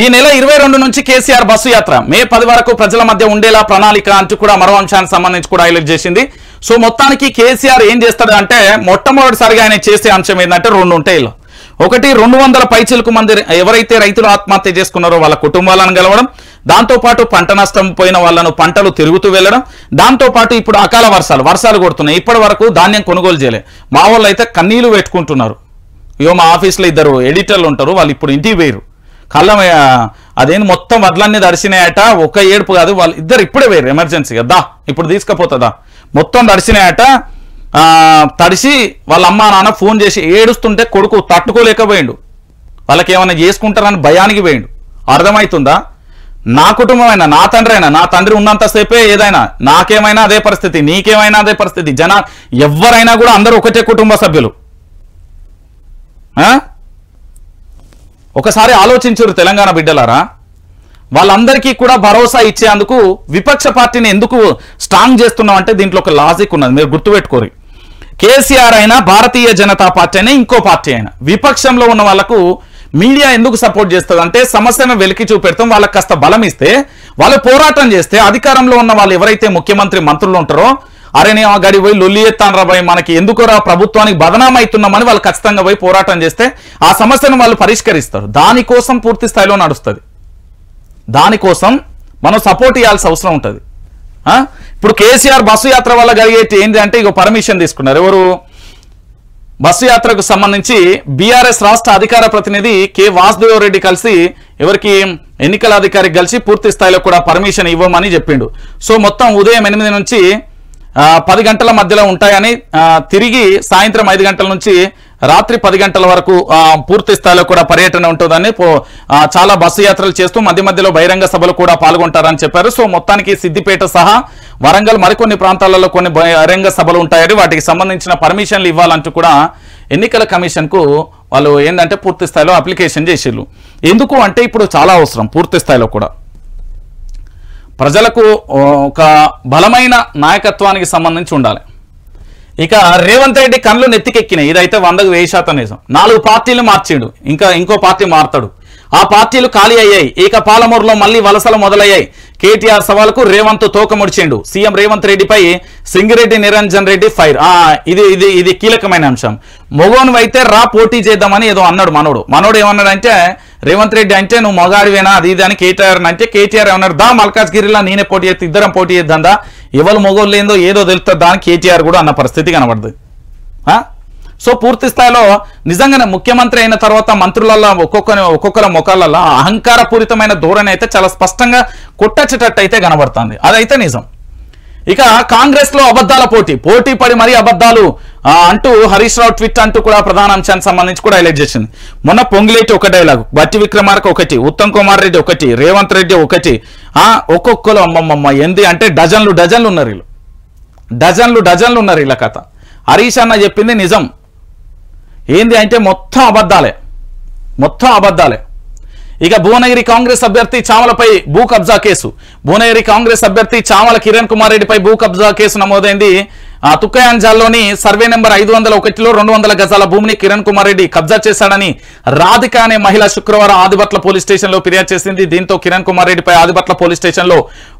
ఈ నెల 22 నుంచి కేసీఆర్ బస్సు యాత్ర మే 10 వరకు ప్రజల మధ్య ఉండేలా ప్రణాళిక అంటూ కూడా మరో అంశానికి సంబంధించి కూడా హైలైట్ చేసింది. సో మొత్తానికి కేసీఆర్ ఏం చేస్తాడు అంటే, మొట్టమొదటిసారిగా ఆయన చేసే అంశం ఏంటంటే 2 ఉంటాయి. ఒకటి 200 పైచిలకు మంది ఎవరైతే రైతులు ఆత్మహత్య చేసుకున్నారో వాళ్ళ కుటుంబాలను గెలవడం, దాంతోపాటు పంట నష్టం పోయిన వాళ్ళను పంటలు తిరుగుతూ వెళ్ళడం, దాంతోపాటు ఇప్పుడు అకాల వర్షాలు కొడుతున్నాయి. ఇప్పటి వరకు ధాన్యం కొనుగోలు చేయలే. మా వాళ్ళు అయితే కన్నీళ్లు పెట్టుకుంటున్నారు. ఇగో మా ఆఫీస్లో 2 ఎడిటర్లు ఉంటారు, వాళ్ళు ఇప్పుడు ఇంటికి పోయారు. కళ్ళ అదేంటి మొత్తం వడ్లన్నీ దర్శినాయట. ఒక ఏడుపు కాదు, వాళ్ళు 2 ఇప్పుడే పోయారు ఎమర్జెన్సీగా. ఇప్పుడు తీసుకపోతుందా మొత్తం దర్శినాయట. తడిసి వాళ్ళ అమ్మ నాన్న ఫోన్ చేసి ఏడుస్తుంటే కొడుకు తట్టుకోలేకపోయిండు, వాళ్ళకి ఏమైనా చేసుకుంటారని భయానికి పోయిండు. అర్థమవుతుందా? నా కుటుంబం అయినా, నా తండ్రి అయినా, నా తండ్రి ఉన్నంతసేపే ఏదైనా, నాకేమైనా అదే పరిస్థితి, నీకేమైనా అదే పరిస్థితి, ఎవరైనా కూడా అందరూ ఒకటే కుటుంబ సభ్యులు. ఒకసారి ఆలోచించరు తెలంగాణ బిడ్డలారా. వాళ్ళందరికీ కూడా భరోసా ఇచ్చేందుకు విపక్ష పార్టీని ఎందుకు స్ట్రాంగ్ చేస్తున్నాం అంటే దీంట్లో ఒక లాజిక్ ఉన్నది, మీరు గుర్తుపెట్టుకోరు. కేసీఆర్ అయినా, భారతీయ జనతా పార్టీ అయినా, ఇంకో పార్టీ అయినా, విపక్షంలో ఉన్న వాళ్ళకు మీడియా ఎందుకు సపోర్ట్ చేస్తుంది అంటే సమస్యను వెలికి చూపెడతాం, వాళ్ళకి కాస్త బలం ఇస్తే, వాళ్ళు పోరాటం చేస్తే, అధికారంలో ఉన్న వాళ్ళు ఎవరైతే ముఖ్యమంత్రి మంత్రులు ఉంటారో, అరే నేను ఆ గడి పోయి లొల్లి ఎత్తాను రా భయ్, మనకి ఎందుకురా ప్రభుత్వానికి బదనాం అవుతున్నామని వాళ్ళు ఖచ్చితంగా పోయి పోరాటం చేస్తే ఆ సమస్యను వాళ్ళు పరిష్కరిస్తారు. దానికోసం పూర్తి స్థాయిలో నడుస్తుంది. దానికోసం మనం సపోర్ట్ ఇవ్వాల్సిన అవసరం ఉంటుంది. ఇప్పుడు కేసీఆర్ బస్సు యాత్ర వల్ల కలిగేటి ఏంటి అంటే ఇక పర్మిషన్ తీసుకున్నారు. ఎవరు? బస్సు యాత్రకు సంబంధించి బీఆర్ఎస్ రాష్ట్ర అధికార ప్రతినిధి కె వాసుదేవ్ రెడ్డి కలిసి ఎవరికి ఎన్నికల అధికారికి కలిసి పూర్తి స్థాయిలో కూడా పర్మిషన్ ఇవ్వమని చెప్పిండు. సో మొత్తం ఉదయం 8 నుంచి 10 గంటల మధ్యలో ఉంటాయని, తిరిగి సాయంత్రం 5 గంటల నుంచి రాత్రి 10 గంటల వరకు పూర్తి స్థాయిలో కూడా పర్యటన ఉంటుందని, చాలా బస్సు యాత్రలు చేస్తూ మధ్య మధ్యలో బహిరంగ సభలు కూడా పాల్గొంటారని చెప్పారు. సో మొత్తానికి సిద్దిపేట సహా వరంగల్ మరికొన్ని ప్రాంతాలలో కొన్ని బహిరంగ సభలు ఉంటాయని, వాటికి సంబంధించిన పర్మిషన్లు ఇవ్వాలంటూ కూడా ఎన్నికల కమిషన్కు వాళ్ళు ఏంటంటే పూర్తి స్థాయిలో అప్లికేషన్ చేసిళ్ళు. ఎందుకు అంటే ఇప్పుడు చాలా అవసరం పూర్తి స్థాయిలో కూడా ప్రజలకు ఒక బలమైన నాయకత్వానికి సంబంధించి ఉండాలి. ఇక రేవంత్ రెడ్డి కళ్ళు నెత్తికెక్కినాయి, ఇదైతే 100% నిజం. 4 పార్టీలు మార్చిండు, ఇంకో పార్టీ మారుతాడు. ఆ పార్టీలు ఖాళీ అయ్యాయి. ఇక పాలమూరులో మళ్ళీ వలసలు మొదలయ్యాయి. కేటీఆర్ సవాల్కు రేవంత్ తోక ముడిచిండు. సీఎం రేవంత్ రెడ్డిపై సింగిరెడ్డి నిరంజన్ రెడ్డి ఫైర్. ఇది కీలకమైన అంశం. మొగోను అయితే రా పోటీ చేద్దామని ఏదో అన్నాడు మనోడు ఏమన్నాడంటే, రేవంత్ రెడ్డి అంటే నువ్వు మొగాడివేనా అది ఇది అని కేటీఆర్ అంటే, కేటీఆర్ ఏమన్నాడు, దా మల్కాజ్గిరిలో నేనే పోటీ చేస్తే ఇద్దరం పోటీ చేద్దాందా, ఎవరు మొగోళ్ళు ఏందో ఏదో తెలుస్తుంది దాని కేటీఆర్ కూడా అన్న పరిస్థితి కనబడుతుంది. సో పూర్తి స్థాయిలో నిజంగానే ముఖ్యమంత్రి అయిన తర్వాత మంత్రులలో ఒక్కొక్కరి ముఖాలలో అహంకారపూరితమైన ధోరణి అయితే చాలా స్పష్టంగా కొట్టచ్చేటట్టు అయితే కనబడుతుంది. అదైతే నిజం. ఇక కాంగ్రెస్ లో అబద్ధాల పోటీ పడి మరీ అబద్ధాలు అంటూ హరీష్ రావు ట్వీట్ అంటూ కూడా ప్రధాన అంశానికి సంబంధించి కూడా హైలైట్ చేసింది. మొన్న పొంగిలేటి ఒక డైలాగ్, బట్టి విక్రమార్క ఒకటి, ఉత్తమ్ కుమార్ రెడ్డి ఒకటి, రేవంత్ రెడ్డి ఒకటి, ఒక్కొక్కరు అమ్మమ్మ ఏంది అంటే డజన్లు ఉన్నారు వీళ్ళు, డజన్లు ఉన్నారు వీళ్ళ కథ. హరీష్ అన్న చెప్పింది నిజం. ఏంది అంటే మొత్తం అబద్ధాలే. ఇక భువనగిరి కాంగ్రెస్ అభ్యర్థి చామలపై భూ కబ్జా కేసు. భువనగిరి కాంగ్రెస్ అభ్యర్థి చామల కిరణ్ కుమార్ రెడ్డిపై భూ కబ్జా కేసు నమోదైంది. తుక్కయాంజాల్లోని సర్వే నెంబర్ 501లో 200 గజాల భూమిని కిరణ్ కుమార్ రెడ్డి కబ్జా చేశాడని రాధిక అనే మహిళ శుక్రవారం ఆదిబట్ల పోలీస్ స్టేషన్ లో ఫిర్యాదు చేసింది. దీంతో కిరణ్ కుమార్ రెడ్డిపై ఆదిబట్ల పోలీస్ స్టేషన్ లో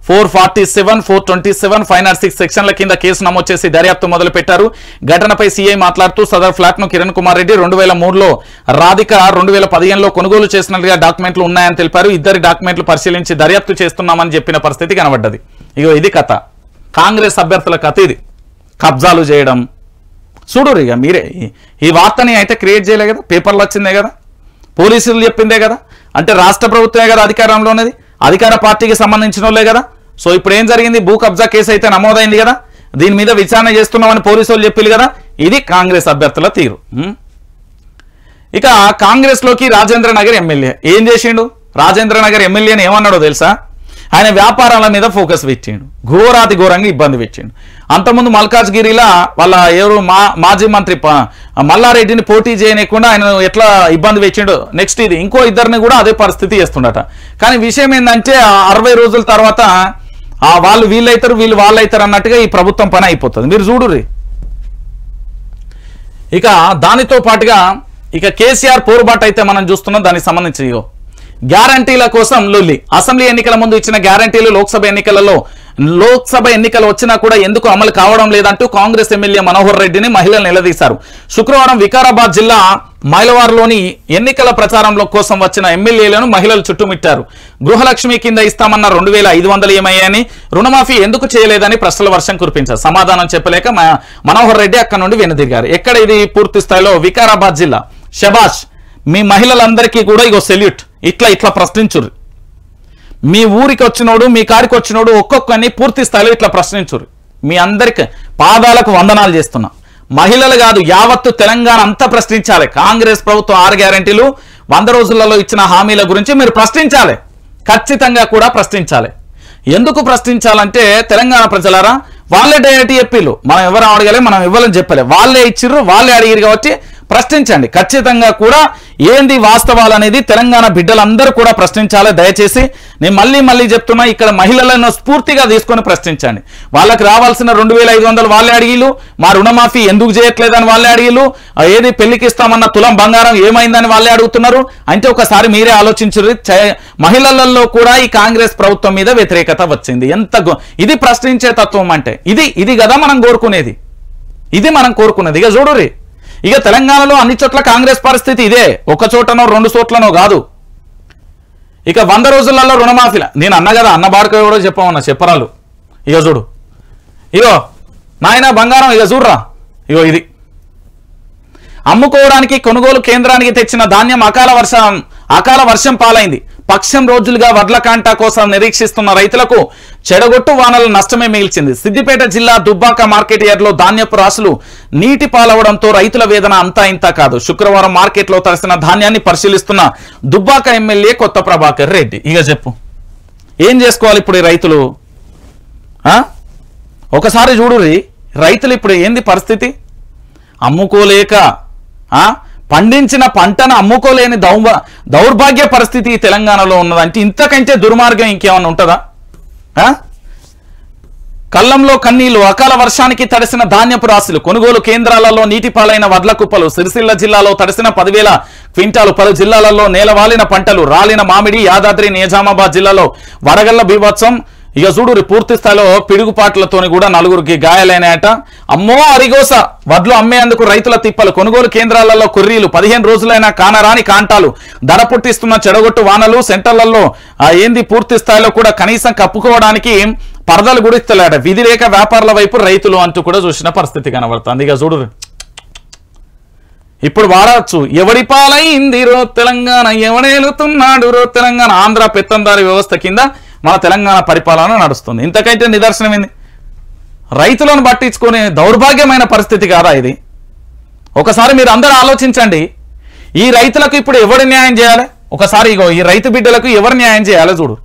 447, 427, 506 సెక్షన్ల కింద కేసు నమోదు చేసి దర్యాప్తు మొదలు పెట్టారు. ఘటనపై సీఐ మాట్లాడుతూ సదర్ ఫ్లాట్ ను కిరణ్ కుమార్ రెడ్డి 2003లో, రాధిక 2015లో కొనుగోలు చేసినట్లుగా డాక్యుమెంట్లు ఉన్నాయని తెలిపారు. ఇద్దరి డాక్యుమెంట్లు పరిశీలించి దర్యాప్తు చేస్తున్నామని చెప్పిన పరిస్థితి కనబడ్డది. ఇగో ఇది కథ, కాంగ్రెస్ అభ్యర్థుల కథ ఇది. కబ్జాలు చేయడం చూడరు. ఇక మీరే ఈ వార్తని అయితే క్రియేట్ చేయలే కదా, పేపర్లు వచ్చిందే కదా, పోలీసులు చెప్పిందే కదా, అంటే రాష్ట్ర ప్రభుత్వమే కదా అధికారంలో ఉన్నది, అధికార పార్టీకి సంబంధించిన వాళ్ళే కదా. సో ఇప్పుడు ఏం జరిగింది, భూ కబ్జా కేసు అయితే నమోదైంది కదా, దీని మీద విచారణ చేస్తున్నామని పోలీసులు చెప్పారు కదా. ఇది కాంగ్రెస్ అభ్యర్థుల తీరు. ఇక కాంగ్రెస్ లోకి రాజేంద్ర నగర్ ఎమ్మెల్యే ఏం చేసిండు? రాజేంద్ర నగర్ ఎమ్మెల్యేని ఏమన్నాడో తెలుసా? ఆయన వ్యాపారాల మీద ఫోకస్ పెట్టిండు, ఘోరాతి ఘోరంగా ఇబ్బంది పెట్టిండు. అంతకుముందు మల్కాజ్గిరిలో వాళ్ళ ఎవరు మాజీ మంత్రి మల్లారెడ్డిని పోటీ చేయకుండా ఆయన ఎట్లా ఇబ్బంది పెట్టిండు. నెక్స్ట్ ఇది ఇంకో ఇద్దరిని కూడా అదే పరిస్థితి చేస్తుండట. కానీ విషయం ఏంటంటే 60 రోజుల తర్వాత వాళ్ళు వీళ్ళైతారు వీళ్ళు వాళ్ళైతారు అన్నట్టుగా ఈ ప్రభుత్వం పని అయిపోతుంది. మీరు చూడుర్రి. ఇక దానితో పాటుగా ఇక కేసీఆర్ పోరుబాటు అయితే మనం చూస్తున్నాం. దానికి సంబంధించి గ్యారంటీల కోసం లొల్లి. అసెంబ్లీ ఎన్నికల ముందు ఇచ్చిన గ్యారంటీలు లోక్సభ ఎన్నికలు వచ్చినా కూడా ఎందుకు అమలు కావడం లేదంటూ కాంగ్రెస్ ఎమ్మెల్యే మనోహర్ రెడ్డిని మహిళలు నిలదీశారు. శుక్రవారం వికారాబాద్ జిల్లా మైలవార్లోని ఎన్నికల ప్రచారంలో కోసం వచ్చిన ఎమ్మెల్యేలను మహిళలు చుట్టుముట్టారు. గృహలక్ష్మి కింద ఇస్తామన్న 2500 ఏమయ్యాయని, రుణమాఫీ ఎందుకు చేయలేదని ప్రశ్నల వర్షం కురిపించారు. సమాధానం చెప్పలేక మనోహర్ రెడ్డి అక్కడి నుండి వెనుదిరిగారు. ఎక్కడ ఇది? పూర్తి స్థాయిలో వికారాబాద్ జిల్లా. శబాష్, మీ మహిళలందరికీ కూడా ఇగో సెల్యూట్. ఇట్లా ప్రశ్నించురు. మీ ఊరికి వచ్చినోడు, మీ కాడికి వచ్చినోడు ఒక్కొక్కరిని పూర్తి స్థాయిలో ఇట్లా ప్రశ్నించురు. మీ అందరికి పాదాలకు వందనాలు చేస్తున్నా. మహిళలు కాదు యావత్తు తెలంగాణ అంతా ప్రశ్నించాలి. కాంగ్రెస్ ప్రభుత్వం 6 గ్యారెంటీలు 100 రోజులలో ఇచ్చిన హామీల గురించి మీరు ప్రశ్నించాలి, ఖచ్చితంగా కూడా ప్రశ్నించాలి. ఎందుకు ప్రశ్నించాలంటే తెలంగాణ ప్రజలారా వాళ్ళే డైరెక్ట్ చెప్పిళ్ళు, మనం ఎవరు అడగలే, మనం ఇవ్వాలని చెప్పలే, వాళ్ళే ఇచ్చిర్రు, వాళ్ళే అడిగిరు కాబట్టి ప్రశ్నించండి. ఖచ్చితంగా కూడా ఏంది వాస్తవాలు అనేది తెలంగాణ బిడ్డలందరూ కూడా ప్రశ్నించాలి. దయచేసి నేను మళ్ళీ చెప్తున్నా, ఇక్కడ మహిళలను స్ఫూర్తిగా తీసుకొని ప్రశ్నించండి. వాళ్ళకి రావాల్సిన 2500 వాళ్ళే అడిగిళ్ళు, మా రుణమాఫీ ఎందుకు చేయట్లేదని వాళ్ళే అడిగిళ్ళు, ఏది పెళ్లికి ఇస్తామన్న తులం బంగారం ఏమైందని వాళ్ళే అడుగుతున్నారు. అంటే ఒకసారి మీరే ఆలోచించరు. మహిళలలో కూడా ఈ కాంగ్రెస్ ప్రభుత్వం మీద వ్యతిరేకత వచ్చింది. ఇది ప్రశ్నించే తత్వం అంటే ఇది కదా మనం కోరుకునేది, ఇది మనం కోరుకునేది. ఇక చూడురి, ఇక తెలంగాణలో అన్ని చోట్ల కాంగ్రెస్ పరిస్థితి ఇదే, ఒక చోటనో 2 చోట్లనో కాదు. ఇక 100 రోజులలో రుణమాఫీల నేను అన్న కదా, అన్న బాడక కూడా చెప్పమన్నా చెప్పరాలు. ఇక చూడు, ఇగో నాయన బంగారం, ఇక చూడరా, ఇగో ఇది అమ్ముకోవడానికి కొనుగోలు కేంద్రానికి తెచ్చిన ధాన్యం అకాల వర్షం పాలైంది. పక్షం రోజులుగా వడ్ల కాంటా కోసం నిరీక్షిస్తున్న రైతులకు చెడగొట్టు వానల నష్టమే మిగిల్చింది. సిద్దిపేట జిల్లా దుబ్బాక మార్కెట్ యార్డ్లో ధాన్యపు రాసులు నీటి పాలవడంతో రైతుల వేదన అంతా ఇంతా కాదు. శుక్రవారం మార్కెట్లో తడిసిన ధాన్యాన్ని పరిశీలిస్తున్న దుబ్బాక ఎమ్మెల్యే కొత్త ప్రభాకర్ రెడ్డి. ఇక చెప్పు, ఏం చేసుకోవాలి ఇప్పుడు ఈ రైతులు? ఒకసారి చూడురి, రైతులు ఇప్పుడు ఏంది పరిస్థితి? అమ్ముకోలేక పండించిన పంటను అమ్ముకోలేని దౌర్భాగ్య పరిస్థితి తెలంగాణలో ఉన్నదంటే ఇంతకంటే దుర్మార్గం ఇంకేమన్నా ఉంటుందా? కళ్ళంలో కన్నీళ్లు, అకాల వర్షానికి తడిసిన ధాన్యపు రాశులు, కొనుగోలు కేంద్రాలలో నీటిపాలైన వడ్ల కుప్పలు. సిరిసిల్ల జిల్లాలో తడిసిన 10,000 క్వింటాలు. పలు జిల్లాలలో నేలవాలిన పంటలు, రాలిన మామిడి. యాదాద్రి నిజామాబాద్ జిల్లాలో వడగళ్ల బీభత్సం. ఇక చూడు, పూర్తి స్థాయిలో పిడుగుపాట్లతోని కూడా 4గురికి గాయాలైనాయట. అమ్మో అరిగోస, వడ్లు అమ్మేందుకు రైతుల తిప్పలు. కొనుగోలు కేంద్రాలలో కుర్రీలు, 15 రోజులైనా కానరాని కాంటాలు. ధర పుట్టిస్తున్న చెడగొట్టు వానలు. సెంటర్లలో ఏంది పూర్తి స్థాయిలో కూడా కనీసం కప్పుకోవడానికి పరదలు కూడా ఇస్తలేట. విధి లేక వ్యాపారుల వైపు రైతులు అంటూ కూడా చూసిన పరిస్థితి కనబడుతుంది. ఇక చూడు, ఇప్పుడు వాడవచ్చు, ఎవడి పాలైంది రో తెలంగాణ, ఎవడేలుతున్నాడు రో తెలంగాణ. ఆంధ్ర పెత్తందారి వ్యవస్థ కింద మన తెలంగాణ పరిపాలన నడుస్తుంది. ఇంతకైతే నిదర్శనం ఏంది? రైతులను పట్టించుకునే దౌర్భాగ్యమైన పరిస్థితి కాదా ఇది? ఒకసారి మీరు అందరూ ఆలోచించండి. ఈ రైతులకు ఇప్పుడు ఎవరు న్యాయం చేయాలి? ఒకసారి ఇగో ఈ రైతు బిడ్డలకు ఎవరు న్యాయం చేయాలో చూడు.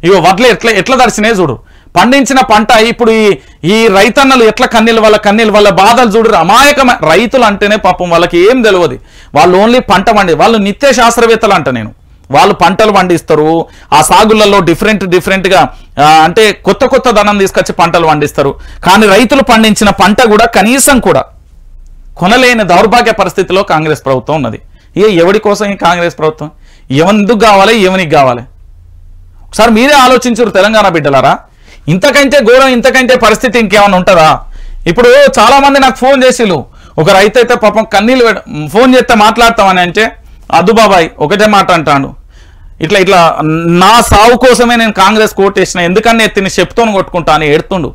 ఇగో వడ్లు ఎట్లా దర్శనే చూడు. పండించిన పంట ఇప్పుడు ఈ రైతన్నలు ఎట్లా కన్నీళ్ళ వల్ల బాధలు చూడు. అమాయకమైన రైతులు అంటేనే పాపం వాళ్ళకి ఏం తెలియదు. వాళ్ళు ఓన్లీ పంట వాళ్ళు నిత్య శాస్త్రవేత్తలు అంట. వాళ్ళు పంటలు పండిస్తారు, ఆ సాగులలో డిఫరెంట్గా అంటే కొత్త ధనం తీసుకొచ్చి పంటలు పండిస్తారు. కానీ రైతులు పండించిన పంట కూడా కనీసం కూడా కొనలేని దౌర్భాగ్య పరిస్థితిలో కాంగ్రెస్ ప్రభుత్వం ఉన్నది. ఎవడి కోసం ఈ కాంగ్రెస్ ప్రభుత్వం? ఎందుకు కావాలి, ఎవనికి కావాలి? ఒకసారి మీరే ఆలోచించరు తెలంగాణ బిడ్డలారా. ఇంతకంటే ఘోరం, ఇంతకంటే పరిస్థితి ఇంకేమైనా ఉంటుందా? ఇప్పుడు చాలా మంది నాకు ఫోన్ చేసిళ్ళు. ఒక రైతు అయితే పాపం కన్నీళ్ళు ఫోన్ చేస్తే మాట్లాడతామని అంటే, అద్దు బాబాయ్ ఒకటే మాట అంటాడు, ఇట్లా నా సాగు కోసమే నేను కాంగ్రెస్ కోటేసిన, ఎందుకని ఎత్తిని చెప్తోని కొట్టుకుంటా అని ఏడుతుండు.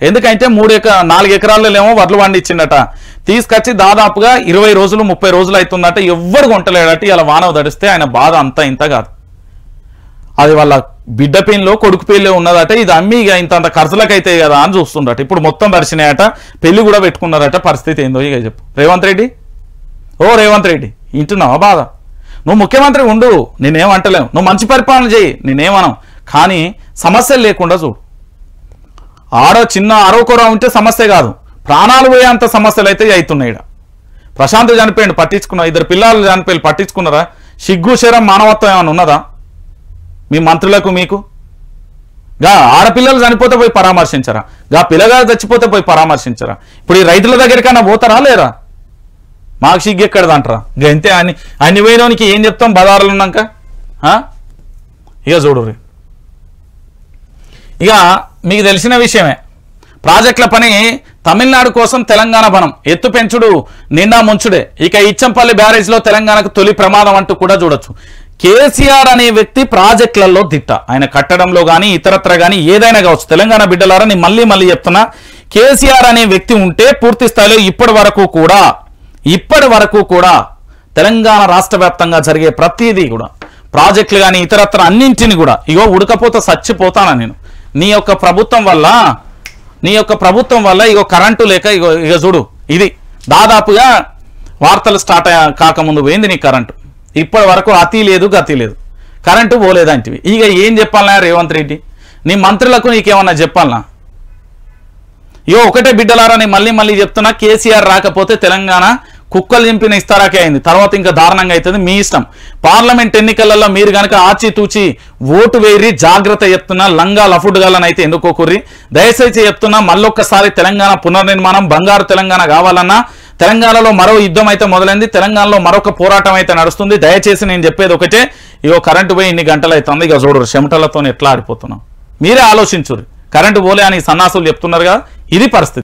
ఎందుకంటే 4 ఎకరాలలో వడ్లు పండించిండట. తీసుకొచ్చి దాదాపుగా 20 రోజులు 30 రోజులు అవుతుందట. ఎవ్వరు కొంటలేడట. ఇలా వానవ దడిస్తే ఆయన బాధ అంతా ఇంత కాదు. అది వాళ్ళ బిడ్డ పెయిన్లో కొడుకు పెయిన్లో ఉన్నదట. ఇది అమ్మి ఇక ఇంత ఖర్చులకు అయితే కదా అని చూస్తుండట. ఇప్పుడు మొత్తం దర్శనాయట, పెళ్లి కూడా పెట్టుకున్నారట. పరిస్థితి ఏందో ఇక చెప్పు రేవంత్ రెడ్డి. రేవంత్ రెడ్డి వింటున్నావా బాధ? నువ్వు ముఖ్యమంత్రి ఉండు, నేనేమంటలేవు. నువ్వు మంచి పరిపాలన చేయి, నేనేమనం. కానీ సమస్యలు లేకుండా చూడు. చిన్న అరవకొర ఉంటే సమస్య కాదు, ప్రాణాలు పోయేంత సమస్యలు అయితే అవుతున్నాయి. ప్రశాంత్ చనిపోయింది, పట్టించుకున్నా. 2 పిల్లలు చనిపోయి పట్టించుకున్నారా? సిగ్గు శరం మానవత్వం ఏమైనా ఉన్నదా మీ మంత్రులకు? మీకు ఆడపిల్లలు చనిపోతే పోయి పరామర్శించరా? పిల్లగారు చచ్చిపోతే పోయి పరామర్శించరా? ఇప్పుడు ఈ రైతుల దగ్గరికన్నా పోతారా లేరా? మాకు సిగ్గు ఎక్కడదంటారా? అంతే అన్ని పోయినోనికి ఏం చెప్తాం బజారులు ఉన్నాక? ఇక చూడు, ఇక మీకు తెలిసిన విషయమే. ప్రాజెక్టుల పని తమిళనాడు కోసం తెలంగాణ బనం, ఎత్తు పెంచుడు నిండా ముంచుడే. ఇక ఇచ్చంపల్లి బ్యారేజ్లో తెలంగాణకు తొలి ప్రమాదం అంటూ కూడా చూడొచ్చు. కేసీఆర్ అనే వ్యక్తి ప్రాజెక్టులలో దిట్ట. ఆయన కట్టడంలో కానీ ఇతరత్ర కానీ ఏదైనా కావచ్చు. తెలంగాణ బిడ్డలారా నేను మళ్ళీ చెప్తున్నా, కేసీఆర్ అనే వ్యక్తి ఉంటే పూర్తి స్థాయిలో ఇప్పటి వరకు కూడా తెలంగాణ రాష్ట్ర వ్యాప్తంగా జరిగే ప్రతిదీ కూడా ప్రాజెక్టులు కానీ ఇతరత్ర అన్నింటిని కూడా ఉడకపోతే చచ్చిపోతానా నేను. నీ యొక్క ప్రభుత్వం వల్ల ఇగో కరెంటు లేక ఇగో చూడు, ఇది దాదాపుగా వార్తలు స్టార్ట్ కాకముందు పోయింది నీ కరెంటు. ఇప్పటి వరకు అతి లేదు గతి లేదు, కరెంటు పోలేదంటివి. ఇక ఏం చెప్పాలన్నా రేవంత్ రెడ్డి, నీ మంత్రులకు నీకేమన్నా చెప్పాలనా? ఒకటే బిడ్డలారా, నేను మళ్ళీ చెప్తున్నా, కేసీఆర్ రాకపోతే తెలంగాణ కుక్కలు చింపిన ఇస్తారాకే అయింది. తర్వాత ఇంకా దారుణంగా అవుతుంది. మీ ఇష్టం. పార్లమెంట్ ఎన్నికలలో మీరు కనుక ఆచితూచి ఓటు వేరి జాగ్రత్త చెప్తున్నా, లంగా లఫుడ్గాలని అయితే ఎన్నుకోకుర్రి. దయచేసి చెప్తున్నా, మళ్ళొక్కసారి తెలంగాణ పునర్నిర్మాణం, బంగారు తెలంగాణ కావాలన్నా తెలంగాణలో మరో యుద్ధం అయితే మొదలైంది, తెలంగాణలో మరొక పోరాటం అయితే నడుస్తుంది. దయచేసి నేను చెప్పేది ఒకటే, కరెంటు పోయి ఇన్ని గంటలు అవుతుంది, ఇక చూడరు చెమటలతో ఎట్లా ఆడిపోతున్నాం. మీరే ఆలోచించుర్రి. కరెంటు పోలే అని సన్నాసులు చెప్తున్నారు కదా, ఇది పరిస్థితి.